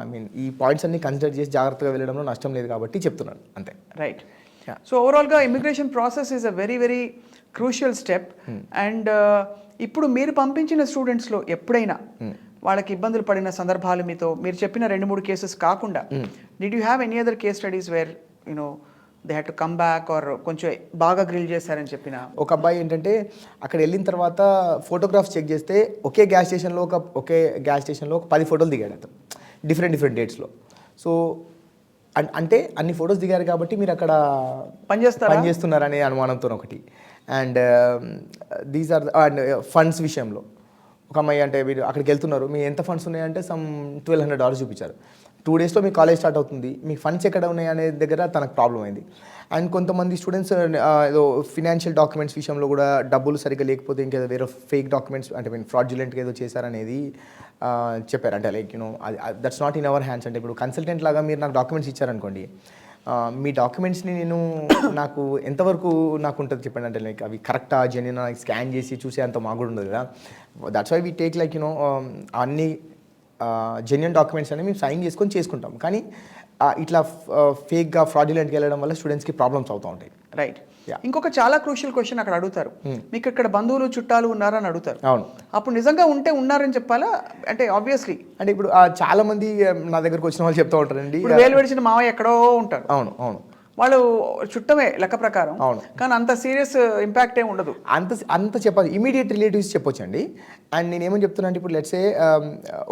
ఐ మీన్ ఈ పాయింట్స్ అన్ని కన్సిడర్ చేసి జాగ్రత్తగా వెళ్ళడంలో నష్టం లేదు కాబట్టి చెప్తున్నాను అంతే. రైట్. సో ఓవరాల్గా immigration process is a very very crucial step. And ఇప్పుడు మీరు పంపించిన స్టూడెంట్స్లో ఎప్పుడైనా వాళ్ళకి ఇబ్బందులు పడిన సందర్భాలు మీరు చెప్పిన 2-3 కేసెస్ కాకుండా did you have any other case studies where you know they had to come back or కొంచెం బాగా గ్రిల్ చేశారని చెప్పిన? ఒక అబ్బాయి ఏంటంటే అక్కడ వెళ్ళిన తర్వాత ఫోటోగ్రాఫ్స్ చెక్ చేస్తే ఒకే గ్యాస్ స్టేషన్లో ఒక 10 ఫోటోలు దిగాడు అతను డిఫరెంట్ డేట్స్లో. సో అంటే అన్ని ఫొటోస్ దిగారు కాబట్టి మీరు అక్కడ పనిచేస్తున్నారనే అనుమానంతో ఒకటి. And these are and funds విషయంలో ఒక అమ్మాయి అంటే మీరు అక్కడికి వెళ్తున్నారు, మీ ఎంత ఫండ్స్ ఉన్నాయంటే సమ్ $1,200 చూపించారు. 2 డేస్లో మీ కాలేజ్ స్టార్ట్ అవుతుంది, మీ ఫండ్స్ ఎక్కడ ఉన్నాయి అనే దగ్గర తనకు ప్రాబ్లం అయింది. అండ్ కొంతమంది స్టూడెంట్స్ ఏదో ఫినాన్షియల్ డాక్యుమెంట్స్ విషయంలో కూడా డబ్బులు సరిగ్గా లేకపోతే ఇంకేదో వేరే ఫేక్ డాక్యుమెంట్స్ అంటే ఫ్రాడ్యులెంట్గా ఏదో చేశారనేది చెప్పారు. అంటే like you know that's not in our hands. అంటే ఇప్పుడు కన్సల్టెంట్ లాగా మీరు నాకు డాక్యుమెంట్స్ ఇచ్చారనుకోండి, మీ డాక్యుమెంట్స్ని నాకు ఎంతవరకు నాకు ఉంటుంది చెప్పండి. అంటే లైక్ అవి కరెక్టా జెన్యునా స్కాన్ చేసి చూసే అంత మాకు కూడా ఉండదు కదా. That's why we take like you know అన్ని జెన్యున్ డాక్యుమెంట్స్ అనేవి మేము సైన్ చేసుకుంటాం. కానీ ఇట్లా ఫేక్గా ఫ్రాడ్యులెంట్గా వెళ్ళడం వల్ల స్టూడెంట్స్కి ప్రాబ్లమ్స్ అవుతూ ఉంటాయి. రైట్. ఇంకొక చాలా క్రూషియల్ క్వశ్చన్ అక్కడ అడుగుతారు, మీకు ఇక్కడ బంధువులు చుట్టాలు ఉన్నారని అడుగుతారు. అవును. అప్పుడు నిజంగా ఉన్నారని చెప్పాలా? అంటే ఆబ్వియస్లీ అంటే ఇప్పుడు చాలా మంది నా దగ్గరకు వచ్చిన వాళ్ళు చెప్తూ ఉంటారండి, వేలు విడిచిన మావయ్య ఎక్కడో ఉంటారు. అవును వాళ్ళు చుట్టమే లెక్క ప్రకారం. అవును. కానీ అంత సీరియస్ ఇంపాక్ట్ ఏమి ఉండదు. అంత చెప్పాలి. ఇమీడియట్ రిలేటివ్స్ చెప్పొచ్చండి. అండ్ నేను ఏమని చెప్తున్నా అంటే ఇప్పుడు లెట్స్ సే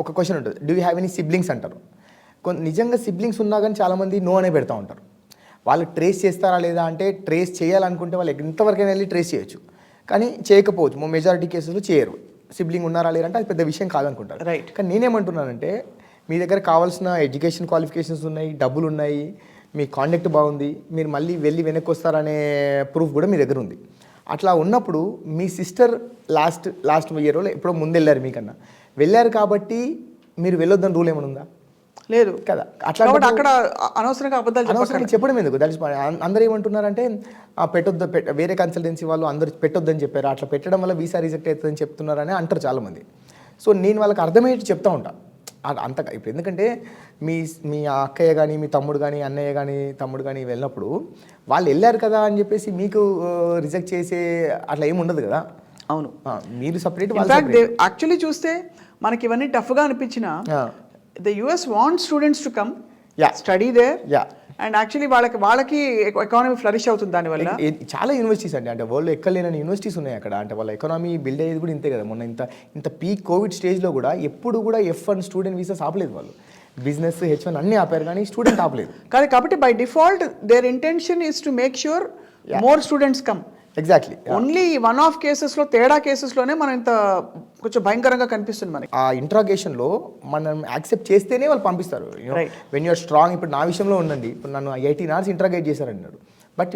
ఒక క్వశ్చన్ ఉంటుంది, do you have any siblings అంటారు. నిజంగా సిబ్లింగ్స్ ఉన్నా కానీ చాలామంది నో అనే పెడతా ఉంటారు. వాళ్ళు ట్రేస్ చేస్తారా లేదా అంటే ట్రేస్ చేయాలనుకుంటే వాళ్ళు ఎంతవరకైనా వెళ్ళి ట్రేస్ చేయొచ్చు, కానీ చేయకపోవచ్చు. మెజారిటీ కేసులు చేయరు. సిబ్లింగ్ ఉన్నారా లేరంటే అది పెద్ద విషయం కాదనుకుంటారు. రైట్. కానీ నేనేమంటున్నానంటే మీ దగ్గర కావాల్సిన ఎడ్యుకేషన్ క్వాలిఫికేషన్స్ ఉన్నాయి, డబ్బులు ఉన్నాయి, మీ కాండక్ట్ బాగుంది, మీరు మళ్ళీ వెళ్ళి వెనక్కి వస్తారనే ప్రూఫ్ కూడా మీ దగ్గర ఉంది. అట్లా ఉన్నప్పుడు మీ సిస్టర్ లాస్ట్ ఇయర్ ఎప్పుడో ముందు వెళ్ళారు, మీకన్నా వెళ్ళారు కాబట్టి మీరు వెళ్ళొద్దని రూల్ ఏమైనా ఉందా? లేదు కదా. అట్లా అక్కడ అనవసరంగా అబద్ధాలు చెప్పడం ఎందుకు? దట్ ఇస్ అందరూ ఏమంటున్నారంటే వేరే కన్సల్టెన్సీ వాళ్ళు అందరూ పెట్టొద్దని చెప్పారు, అట్లా పెట్టడం వల్ల వీసా రిజెక్ట్ అవుతుందని చెప్తున్నారని అంటారు చాలామంది. సో నేను వాళ్ళకి అర్థమయ్యేది చెప్తా ఉంటాను. అంతగా ఇప్పుడు ఎందుకంటే మీ అక్కయ్య కానీ మీ తమ్ముడు కానీ అన్నయ్య కానీ తమ్ముడు కానీ వెళ్ళినప్పుడు వాళ్ళు వెళ్ళారు కదా అని చెప్పేసి మీకు రిజెక్ట్ చేసే అట్లా ఏమి ఉండదు కదా. అవును. మీరు సపరేట్. యాక్చువల్లీ చూస్తే మనకి ఇవన్నీ టఫ్గా అనిపించిన the US wants students to come, study there, and actually వాళ్ళకి ఎకానమీ ఫ్లరిష్ అవుతుంది దానివల్ల. చాలా యూనివర్సిటీస్ అంటే వరల్డ్ ఎక్కడ లేని యూనివర్సిటీస్ ఉన్నాయి అక్కడ. అంటే వాళ్ళ ఎకానమీ బిల్డ్ అయ్యేది కూడా ఇంతే కదా. మొన్న ఇంత పీక్ కోవిడ్ స్టేజ్లో కూడా ఎప్పుడు కూడా F1 స్టూడెంట్ వీసాస్ ఆపలేదు వాళ్ళు. బిజినెస్ H1 అన్నీ ఆపారు కానీ స్టూడెంట్ ఆపలేదు. కాబట్టి by default there intention is to make sure more students come. Exactly. Only one of కేసెస్లో కేసెస్లోనే మనం ఇంత కొంచెం భయంకరంగా కనిపిస్తుంది మనకి. ఆ ఇంట్రాగేషన్లో మనం యాక్సెప్ట్ చేస్తేనే వాళ్ళు పంపిస్తారు. When you're strong. ఇప్పుడు నా విషయంలో ఉండండి, ఇప్పుడు నన్ను 18 hours ఇంట్రాగేట్ చేశారన్నాడు, but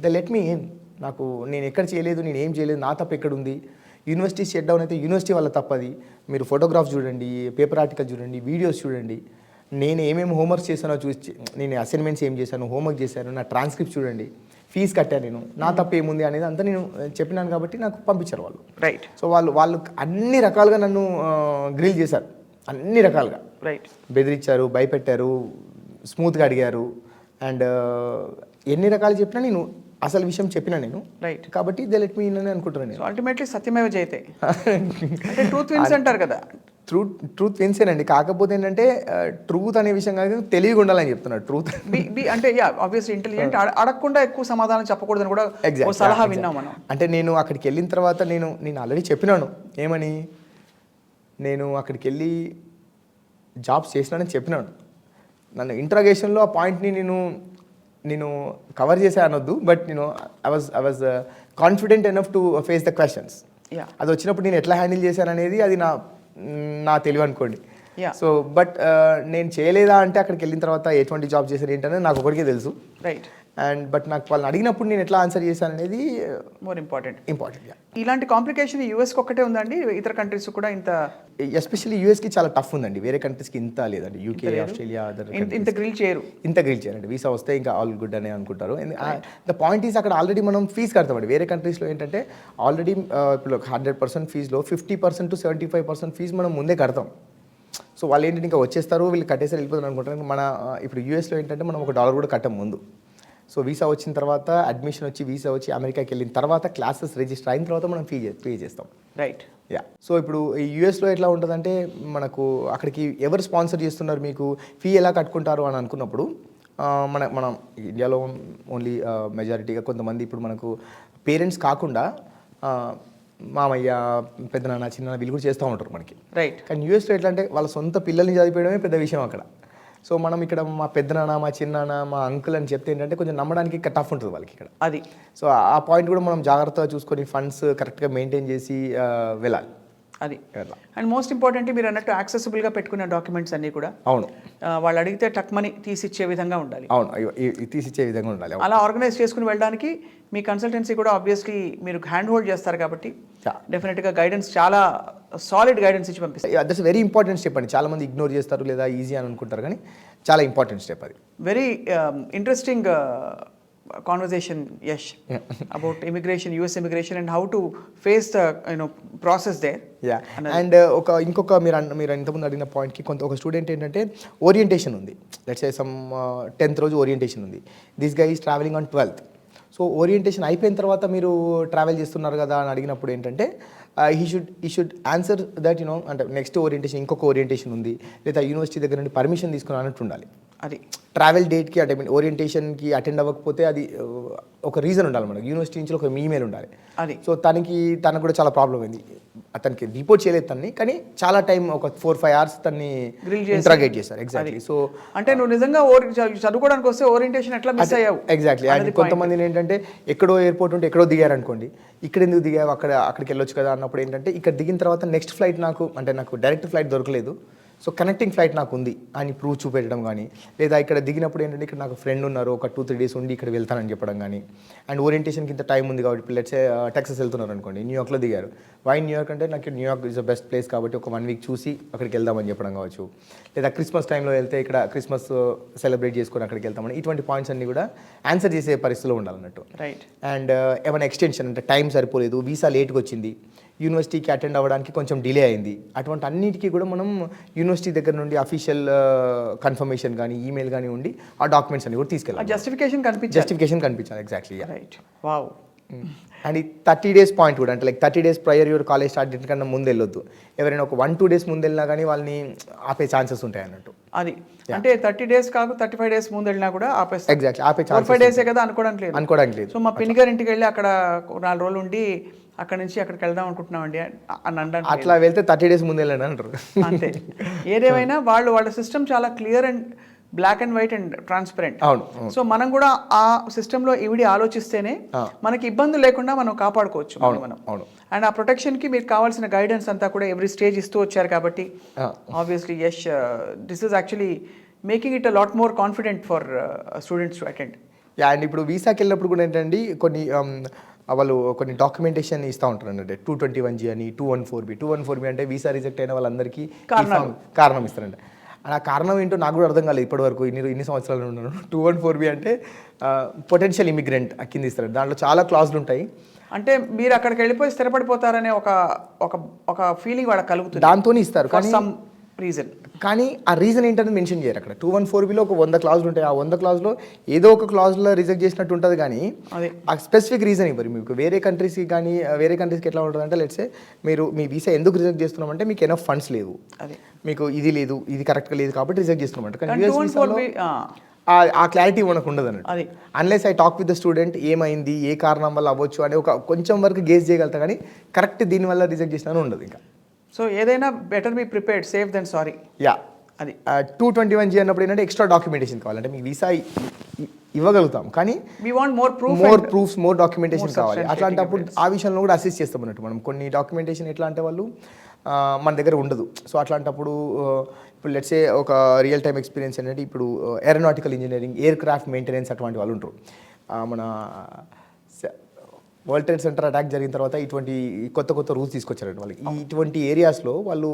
they let me in. నేను ఎక్కడ చేయలేదు, నేను ఏం చేయలేదు, నా తప్పు ఎక్కడ ఉంది? యూనివర్సిటీ షట్ డౌన్ అయితే యూనివర్సిటీ వల్ల తప్పది. మీరు ఫోటోగ్రాఫ్స్ చూడండి, పేపర్ ఆర్టికల్ చూడండి, వీడియోస్ చూడండి, నేను ఏమేమి హోంవర్క్ చేశానో చూసి, నేను అసైన్మెంట్స్ ఏం చేశాను, హోంవర్క్ చేశాను, నా ట్రాన్స్క్రిప్ట్ చూడండి, ఫీజు కట్టాను నేను, నా తప్పు ఏముంది అనేది అంతా నేను చెప్పినాను కాబట్టి నాకు పంపించారు వాళ్ళు. రైట్. సో వాళ్ళు అన్ని రకాలుగా నన్ను గ్రిల్ చేశారు, అన్ని రకాలుగా. రైట్. బెదిరించారు, భయపెట్టారు, స్మూత్గా అడిగారు. అండ్ ఎన్ని రకాలు చెప్పినా నేను అసలు విషయం చెప్పినా నేను. రైట్. కాబట్టి దే లెట్ మీ ఇన్ అని అనుకుంటున్నాను నేను. అల్టిమేట్లీ సత్యమేవ జయతే అంటే ట్రూత్ విన్స్ అంటారు కదా. ట్రూత్ విన్సేనండి. కాకపోతే ఏంటంటే ట్రూత్ అనే విషయం కాదు, తెలివిగా ఉండాలని చెప్తున్నాడు. ట్రూత్ అంటే ఆబ్వియస్లీ ఇంటెలిజెంట్, అడగకుండా ఎక్కువ సమాధానం చెప్పకూడదని కూడా సలహా విన్నాం మనం. అంటే నేను అక్కడికి వెళ్ళిన తర్వాత నేను ఆల్రెడీ చెప్పినాను ఏమని, నేను అక్కడికి వెళ్ళి జాబ్స్ చేసినానని చెప్పినాను. నన్ను ఇంట్రాగేషన్లో ఆ పాయింట్ని నేను కవర్ చేసే అనొద్దు, but I was confident enough to face the questions. అది వచ్చినప్పుడు నేను ఎట్లా హ్యాండిల్ చేశాను అనేది అది నా తెలివి అనుకోండి. సో బట్ నేను చేయలేదా అంటే అక్కడికి వెళ్ళిన తర్వాత ఎటువంటి జాబ్ చేశాను ఏంటనేది నాకు ఒకరికే తెలుసు. రైట్. అండ్ బట్ నాకు వాళ్ళని అడిగినప్పుడు నేను ఎట్లా ఆన్సర్ చేశాను అనేది మోర్ ఇంపార్టెంట్. ఇలాంటి కాంప్లికేషన్ యూఎస్కి ఒక్కటే ఉందండి, ఇతర కంట్రీస్ కూడా ఇంత? ఎస్పెషల్లీ యూఎస్కి చాలా టఫ్ ఉందండి, వేరే కంట్రీస్కి ఇంత లేదండి. యూకే, ఆస్ట్రేలియా, ఇంత గ్రిల్ చేయరండి. వీసా వస్తే ఇంకా ఆల్ గుడ్ అని అనుకుంటారు. ద పాయింట్ ఈస్ అక్కడ ఆల్రెడీ మనం ఫీజు కడతామండి. వేరే కంట్రీస్లో ఏంటంటే ఆల్రెడీ ఇప్పుడు 100% ఫీజులో 50% to 75% ఫీజు మనం ముందే కడతాం. సో వాళ్ళు ఏంటంటే ఇంకా వచ్చేస్తారు, వీళ్ళు కట్టేసారి వెళ్ళిపోతారు అనుకుంటారు. మన ఇప్పుడు యూఎస్లో ఏంటంటే మనం $1 కూడా కట్టం ముందు. సో వీసా వచ్చిన తర్వాత అడ్మిషన్ వచ్చి వీసా వచ్చి అమెరికాకి వెళ్ళిన తర్వాత క్లాసెస్ రిజిస్టర్ అయిన తర్వాత మనం పే చేస్తాం. రైట్. యా. సో ఇప్పుడు ఈ యూఎస్లో ఎట్లా ఉంటుందంటే మనకు అక్కడికి ఎవరు స్పాన్సర్ చేస్తున్నారు, మీకు ఫీ ఎలా కట్టుకుంటారు అని అనుకున్నప్పుడు మనం ఇండియాలో ఓన్లీ మెజారిటీగా కొంతమంది ఇప్పుడు మనకు పేరెంట్స్ కాకుండా మామయ్య, పెద్దనాన్న, చిన్న వీళ్ళు కూడా చేస్తూ ఉంటారు మనకి. రైట్. కానీ యూఎస్లో ఎట్లా అంటే వాళ్ళ సొంత పిల్లల్ని చదివేయడమే పెద్ద విషయం అక్కడ. సో మనం ఇక్కడ మా పెద్దనాన్న, మా చిన్నాన్న, మా అంకుల్ అని చెప్తే ఏంటంటే కొంచెం నమ్మడానికి టఫ్ ఉంటుంది వాళ్ళకి ఇక్కడ. అది. సో ఆ పాయింట్ కూడా మనం జాగ్రత్తగా చూసుకొని ఫండ్స్ కరెక్ట్గా మెయింటైన్ చేసి వెళ్ళాలి. అది. అండ్ మోస్ట్ ఇంపార్టెంట్లీ మీరు అన్నట్టు యాక్సెసిబుల్గా పెట్టుకున్న డాక్యుమెంట్స్ అన్నీ కూడా అవును వాళ్ళు అడిగితే టక్ మనీ తీసిచ్చే విధంగా ఉండాలి. అవును, తీసిచ్చే విధంగా ఉండాలి. అలా ఆర్గనైజ్ చేసుకుని వెళ్ళడానికి మీ కన్సల్టెన్సీ కూడా ఆబ్వియస్లీ మీరు హ్యాండ్ హోల్డ్ చేస్తారు కాబట్టి డెఫినెట్గా గైడెన్స్, చాలా సాలిడ్ గైడెన్స్ ఇచ్చి పంపిస్తారు. దట్స్ వెరీ ఇంపార్టెంట్ స్టెప్ అండి. చాలా మంది ఇగ్నోర్ చేస్తారు లేదా ఈజీ అని అనుకుంటారు, కానీ చాలా ఇంపార్టెంట్ స్టెప్ అది. Very interesting conversation, Yash, about immigration, US immigration, and how to face the process there. Yeah. And ఇంకొక మీరు ఇంతకుముందు అడిగిన పాయింట్కి ఒక స్టూడెంట్ ఏంటంటే ఓరియంటేషన్ ఉంది, లెట్స్ సే సమ్ 10th రోజు ఓరియంటేషన్ ఉంది, this guy is travelling on 12th. So orientation అయిపోయిన తర్వాత మీరు ట్రావెల్ చేస్తున్నారు కదా అని అడిగినప్పుడు ఏంటంటే ఈ షుడ్ ఆన్సర్ దట్ అంటే నెక్స్ట్ ఓరియంటేషన్ ఇంకొక ఓరియంటేషన్ ఉంది, లేదా యూనివర్సిటీ దగ్గర నుండి పర్మిషన్ తీసుకుని అన్నట్టు ఉండాలి. అది ట్రావెల్ డేట్కి అంటే ఓరియంటేషన్కి అటెండ్ అవ్వకపోతే అది ఒక రీజన్ ఉండాలి మనకి, యూనివర్సిటీ నుంచి ఒక ఈమెయిల్ ఉండాలి. అది. సో తనకు కూడా చాలా ప్రాబ్లం అయింది, అతనికి రిపోర్ట్ చేయలేదు తన్ని, కానీ చాలా టైం ఒక 4-5 hours తన్ని ఇంట్రాగేట్ చేశారు. ఎగ్జాక్ట్లీ. సో అంటే నువ్వు నిజంగా చదువుకోవడానికి వస్తే ఓరియంటేషన్ ఎట్లా మిస్ అయ్యావు. ఎగ్జాక్ట్లీ. అండ్ కొంతమంది ఏంటంటే ఎక్కడో ఎయిర్పోర్ట్ ఉంటే ఎక్కడో దిగారు అనుకోండి, ఇక్కడ ఎందుకు దిగావు, అక్కడికి వెళ్ళొచ్చు కదా అన్నప్పుడు ఏంటంటే ఇక్కడ దిగిన తర్వాత నెక్స్ట్ ఫ్లైట్ నాకు డైరెక్ట్ ఫ్లైట్ దొరకలేదు, సో కనెక్టింగ్ ఫ్లైట్ నాకు ఉంది అని ప్రూఫ్ చూపెట్టడం కానీ, లేదా ఇక్కడ దిగినప్పుడు ఏంటంటే ఇక్కడ నాకు ఫ్రెండ్ ఉన్నారు, ఒక 2-3 days ఉండి ఇక్కడ వెళ్తానని చెప్పడం కానీ. అండ్ ఓరియంటేషన్కి ఇంత టైం ఉంది కాబట్టి లెట్స్ సే టెక్సస్ వెళ్తున్నారు అనుకోండి, న్యూయార్క్లో దిగారు, వై న్యూయార్క్ అంటే నాకు New York is the best place కాబట్టి ఒక 1 week చూసి అక్కడికి వెళ్దామని చెప్పడం కావచ్చు, లేదా క్రిస్మస్ టైంలో వెళ్తే ఇక్కడ క్రిస్మస్ సెలబ్రేట్ చేసుకొని అక్కడికి వెళ్తామని. ఇటువంటి పాయింట్స్ అన్ని కూడా ఆన్సర్ చేసే పరిస్థితిలో ఉండాలన్నట్టు. రైట్. అండ్ ఏమైనా ఎక్స్టెన్షన్ అంటే టైం సరిపోలేదు, వీసా లేట్గా వచ్చింది, యూనివర్సిటీకి అటెండ్ అవ్వడానికి కొంచెం డిలే అయింది, అటువంటి అన్నిటికీ కూడా మనం యూనివర్సిటీ దగ్గర నుండి అఫీషియల్ కన్ఫర్మేషన్ కానీ ఈమెయిల్ కానీ ఉండి ఆ డాక్యుమెంట్స్ అన్ని కూడా తీసుకెళ్ళాలి. జస్టిఫికేషన్ కనిపించాలి. ఎగ్జాక్ట్లీ. రైట్. వావ్. అండ్ ఈ 30 days పాయింట్ కూడా అంటే like 30 days prior your college start date కన్నా ముందు వెళ్ళొద్దు, ఎవరైనా ఒక 1-2 days ముందు వెళ్ళినా కానీ వాళ్ళని ఆపే ఛాన్సెస్ ఉంటాయి అన్నట్టు. అది అంటే 30 days కాదు 35 days ముందు వెళ్ళినా కూడా ఆపేస్తారు. ఎగ్జాక్ట్లీ. ఆపే 4-5 days కదా అనుకోవడానికి లేదు. సో మా పిన్ని గారి ఇంటికి వెళ్ళి అక్కడ 4 రోజులు ఉండి అక్కడ నుంచి అక్కడికి వెళ్దాం అనుకుంటున్నామండి అని అనడానికి అట్లా వెళ్తే 30 days ముందు వెళ్ళండి అంటారు. అంతే. ఏదేమైనా వాళ్ళ సిస్టమ్ చాలా clear and black and white and transparent. అవును. సో మనం కూడా ఆ సిస్టంలో ఈవిడి ఆలోచిస్తేనే మనకి ఇబ్బంది లేకుండా మనం కాపాడుకోవచ్చు మనం. అండ్ ఆ ప్రొటెక్షన్కి మీకు కావాల్సిన గైడెన్స్ అంతా కూడా ఎవ్రీ స్టేజ్ ఇస్తూ వచ్చారు కాబట్టి obviously Yash this is actually making it a lot more confident for students to attend. Yeah. And ఇప్పుడు వీసాకి వెళ్ళినప్పుడు కూడా ఏంటంటే వాళ్ళు కొన్ని డాక్యుమెంటేషన్ ఇస్తూ ఉంటారు అన్నట్టు, 221G అని, 214B అంటే వీసా రిజెక్ట్ అయిన వాళ్ళందరికీ కారణం ఇస్తారంట. ఆ కారణం ఏంటో నాకు కూడా అర్థం కాలేదు ఇప్పటివరకు, ఇన్ని సంవత్సరాలు ఉన్నాను. 214B అంటే పొటెన్షియల్ ఇమిగ్రెంట్ కింద ఇస్తారు, దాంట్లో చాలా క్లాజులు ఉంటాయి. అంటే మీరు అక్కడికి వెళ్ళిపోయి స్థిరపడిపోతారనే ఒక ఫీలింగ్ వాళ్ళకి కలుగుతుంది, దాంతో ఇస్తారు కానీ రీజన్. కానీ ఆ రీజన్ ఏంటనేది మెన్షన్ చేయరు అక్కడ. 214Bలో ఒక 100 clauses ఉంటాయి, ఆ 100 clauseలో ఏదో ఒక క్లాజ్లో రిజెక్ట్ చేసినట్టు ఉంటుంది, కానీ ఆ స్పెసిఫిక్ రీజన్ ఇవ్వరు మీకు. వేరే కంట్రీస్కి ఎట్లా ఉంటుంది అంటే లెట్స్ సే మీరు మీ వీసా ఎందుకు రిజెక్ట్ చేస్తున్నామంటే మీకు ఎనఫ్ ఫండ్స్ లేవు, మీకు ఇది లేదు, ఇది కరెక్ట్గా లేదు కాబట్టి రిజెక్ట్ చేస్తున్నామంట. కానీ యూఎస్ వీసాలో ఆ క్లారిటీ మనకు ఉండదు అన్నట్టు. Unless I talk with the student ఏమైంది, ఏ కారణం వల్ల అవ్వచ్చు అని ఒక కొంచెం వరకు గేస్ చేయగలుగుతా, కానీ కరెక్ట్ దీనివల్ల రిజెక్ట్ చేసినా ఉండదు ఇంకా. సో ఏదైనా better be prepared safe than sorry. Yeah. అది 221G అన్నప్పుడు ఏంటంటే ఎక్స్ట్రా డాక్యుమెంటేషన్ కావాలంటే మీకు వీసా ఇవ్వగలుగుతాం, కానీ we want more proofs more documentation కావాలి. అట్లాంటప్పుడు ఆ విషయంలో కూడా అసిస్ట్ చేస్తాం అన్నట్టు మనం. కొన్ని డాక్యుమెంటేషన్ ఎట్లా అంటే వాళ్ళు మన దగ్గర ఉండదు. సో అట్లాంటప్పుడు ఇప్పుడు లెట్స్ సే ఒక రియల్ టైమ్ ఎక్స్పీరియన్స్ ఏంటంటే ఇప్పుడు aeronautical engineering, air craft maintenance అటువంటి వాళ్ళు ఉంటారు. మన వరల్డ్ ట్రేడ్ సెంటర్ అటాక్ జరిగిన తర్వాత ఇటువంటి కొత్త రూల్స్ తీసుకొచ్చారండి వాళ్ళకి. ఇటువంటి ఏరియాస్లో వాళ్ళు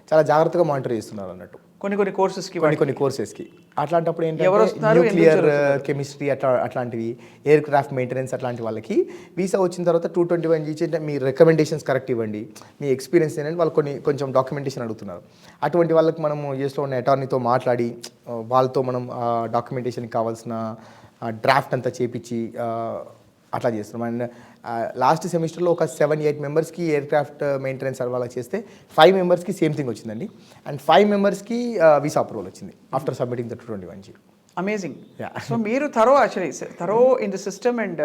చాలా జాగ్రత్తగా మానిటర్ చేస్తున్నారు అన్నట్టు. కొన్ని కోర్సెస్కి కొన్ని కోర్సెస్కి. అట్లాంటప్పుడు ఎవరు ఏంటంటే వస్తున్నారు, ఎందుకు న్యూక్లియర్ జరుగుతున్నారు? కెమిస్ట్రీ అట్లాంటివి, ఎయిర్ క్రాఫ్ట్ మెయింటెనెన్స్ అట్లాంటి వాళ్ళకి వీసా వచ్చిన తర్వాత 221 ఇచ్చి మీ రికమెండేషన్స్ కరెక్ట్ ఇవ్వండి, మీ ఎక్స్పీరియన్స్ ఏంటంటే వాళ్ళు కొంచెం డాక్యుమెంటేషన్ అడుగుతున్నారు. అటువంటి వాళ్ళకి మనం యూఎస్లో ఉన్న అటార్నీతో మాట్లాడి వాళ్ళతో మనం డాక్యుమెంటేషన్కి కావాల్సిన డ్రాఫ్ట్ అంతా చేపించి అట్లా చేస్తున్నాం. అండ్ లాస్ట్ సెమిస్టర్లో ఒక 7-8 మెంబర్స్కి ఎయిర్ క్రాఫ్ట్ మెయింటెనెన్స్ వాళ్ళకి చేస్తే 5 మెంబర్స్కి సేమ్ థింగ్ వచ్చిందండి. అండ్ 5 మెంబర్స్కి వీసా అప్రూవల్ వచ్చింది after submitting the 221G. Amazing. Yeah. So మీరు thorough in the system and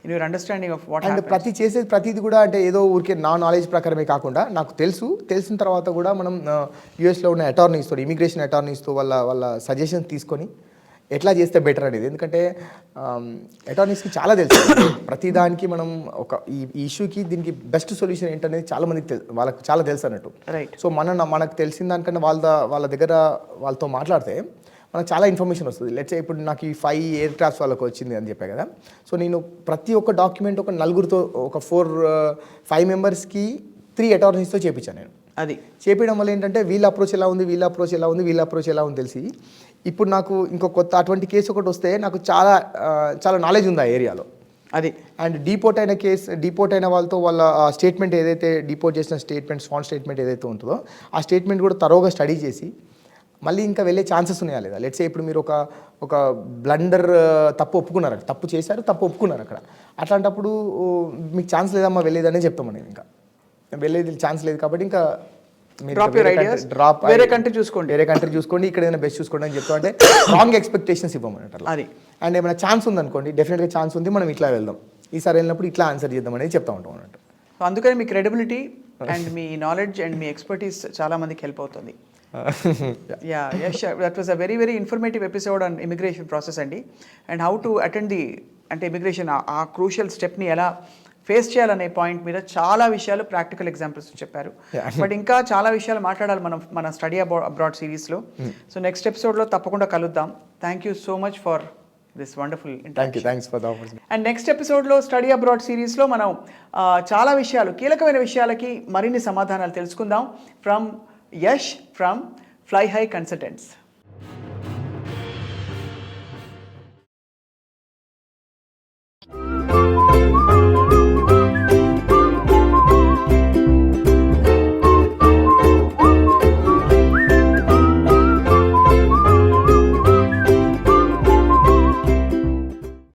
in your understanding of what and ప్రతిది కూడా అంటే ఏదో ఊరికే నా నాలెడ్జ్ ప్రకారమే కాకుండా నాకు తెలిసిన తర్వాత కూడా మనం యూఎస్లో ఉన్న అటార్నీస్తో, ఇమిగ్రేషన్ అటార్నీస్తో వాళ్ళ సజెషన్స్ తీసుకొని ఎట్లా చేస్తే బెటర్ అనేది. ఎందుకంటే అటార్నీస్కి చాలా తెలుసు ప్రతిదానికి మనం ఈ ఇష్యూకి దీనికి బెస్ట్ సొల్యూషన్ ఏంటనేది చాలా మందికి వాళ్ళకి చాలా తెలుసు అన్నట్టు. రైట్. సో మనకు తెలిసిన దానికన్నా వాళ్ళ దగ్గర వాళ్ళతో మాట్లాడితే మనకు చాలా ఇన్ఫర్మేషన్ వస్తుంది. లెట్స్ ఇప్పుడు నాకు ఈ 5 ఎయిర్ క్రాఫ్ట్స్ వాళ్ళకి వచ్చింది అని చెప్పా కదా. సో నేను ప్రతి ఒక్క డాక్యుమెంట్ ఒక నలుగురితో ఒక 5 మెంబర్స్కి 3 అటార్నీస్తో చేయించాను నేను. అది చేపించడం వల్ల ఏంటంటే వీళ్ళ అప్రోచ్ ఎలా ఉంది, వీళ్ళ అప్రోచ్ ఎలా ఉంది తెలిసి ఇప్పుడు నాకు ఇంకో కొత్త అటువంటి కేసు ఒకటి వస్తే నాకు చాలా నాలెడ్జ్ ఉంది ఆ ఏరియాలో. అది అండ్ డిపోర్ట్ అయిన వాళ్ళతో వాళ్ళ స్టేట్మెంట్ ఏదైతే డిపోర్ట్ చేసిన స్వాన్ స్టేట్మెంట్ ఏదైతే ఉంటుందో ఆ స్టేట్మెంట్ కూడా తరోగా స్టడీ చేసి మళ్ళీ ఇంకా వెళ్ళే ఛాన్సెస్ ఉన్నాయా లేదా. లెట్స్ ఇప్పుడు మీరు ఒక బ్లండర్ తప్పు చేశారు, తప్పు ఒప్పుకున్నారు అక్కడ. అట్లాంటప్పుడు మీకు ఛాన్స్ లేదమ్మా వెళ్ళేదనే చెప్తామని. ఇంకా వెళ్ళేది ఛాన్స్ లేదు కాబట్టి ఇంకా వేరే కంట్రీ చూసుకోండి, ఇక్కడ ఏదైనా బెస్ట్ చూసుకోండి అని చెప్తాం. అంటే రాంగ్ ఎక్స్పెక్టేషన్స్ ఇవ్వమన్నట్టు. అది అండ్ ఏమైనా ఛాన్స్ ఉందనుకోండి, డెఫినెట్గా ఛాన్స్ ఉంది, మనం ఇట్లా వెళ్దాం, ఈసారి వెళ్ళినప్పుడు ఇట్లా ఆన్సర్ చేద్దాం అనేది చెప్తా ఉంటాం అన్నట్టు. అందుకని మీ క్రెడిబిలిటీ అండ్ మీ నాలెడ్జ్ అండ్ మీ ఎక్స్పర్టీస్ చాలా మందికి హెల్ప్ అవుతుంది. That was a very informative episode on immigration process అండి, and how to attend immigration ఆ క్రూషియల్ స్టెప్ని ఎలా ఫేస్ చేయాలనే పాయింట్ మీద చాలా విషయాలు ప్రాక్టికల్ ఎగ్జాంపుల్స్ చెప్పారు. బట్ ఇంకా చాలా విషయాలు మాట్లాడాలి మన స్టడీ అబ్రాడ్ సిరీస్లో. సో నెక్స్ట్ ఎపిసోడ్లో తప్పకుండా కలుద్దాం. Thank you so much for this wonderful interaction. Thanks for the opportunity. And next ఎపిసోడ్లో స్టడీ అబ్రాడ్ సిరీస్లో మనం చాలా విషయాలు, కీలకమైన విషయాలకి మరిన్ని సమాధానాలు తెలుసుకుందాం from Yash from fly high consultants.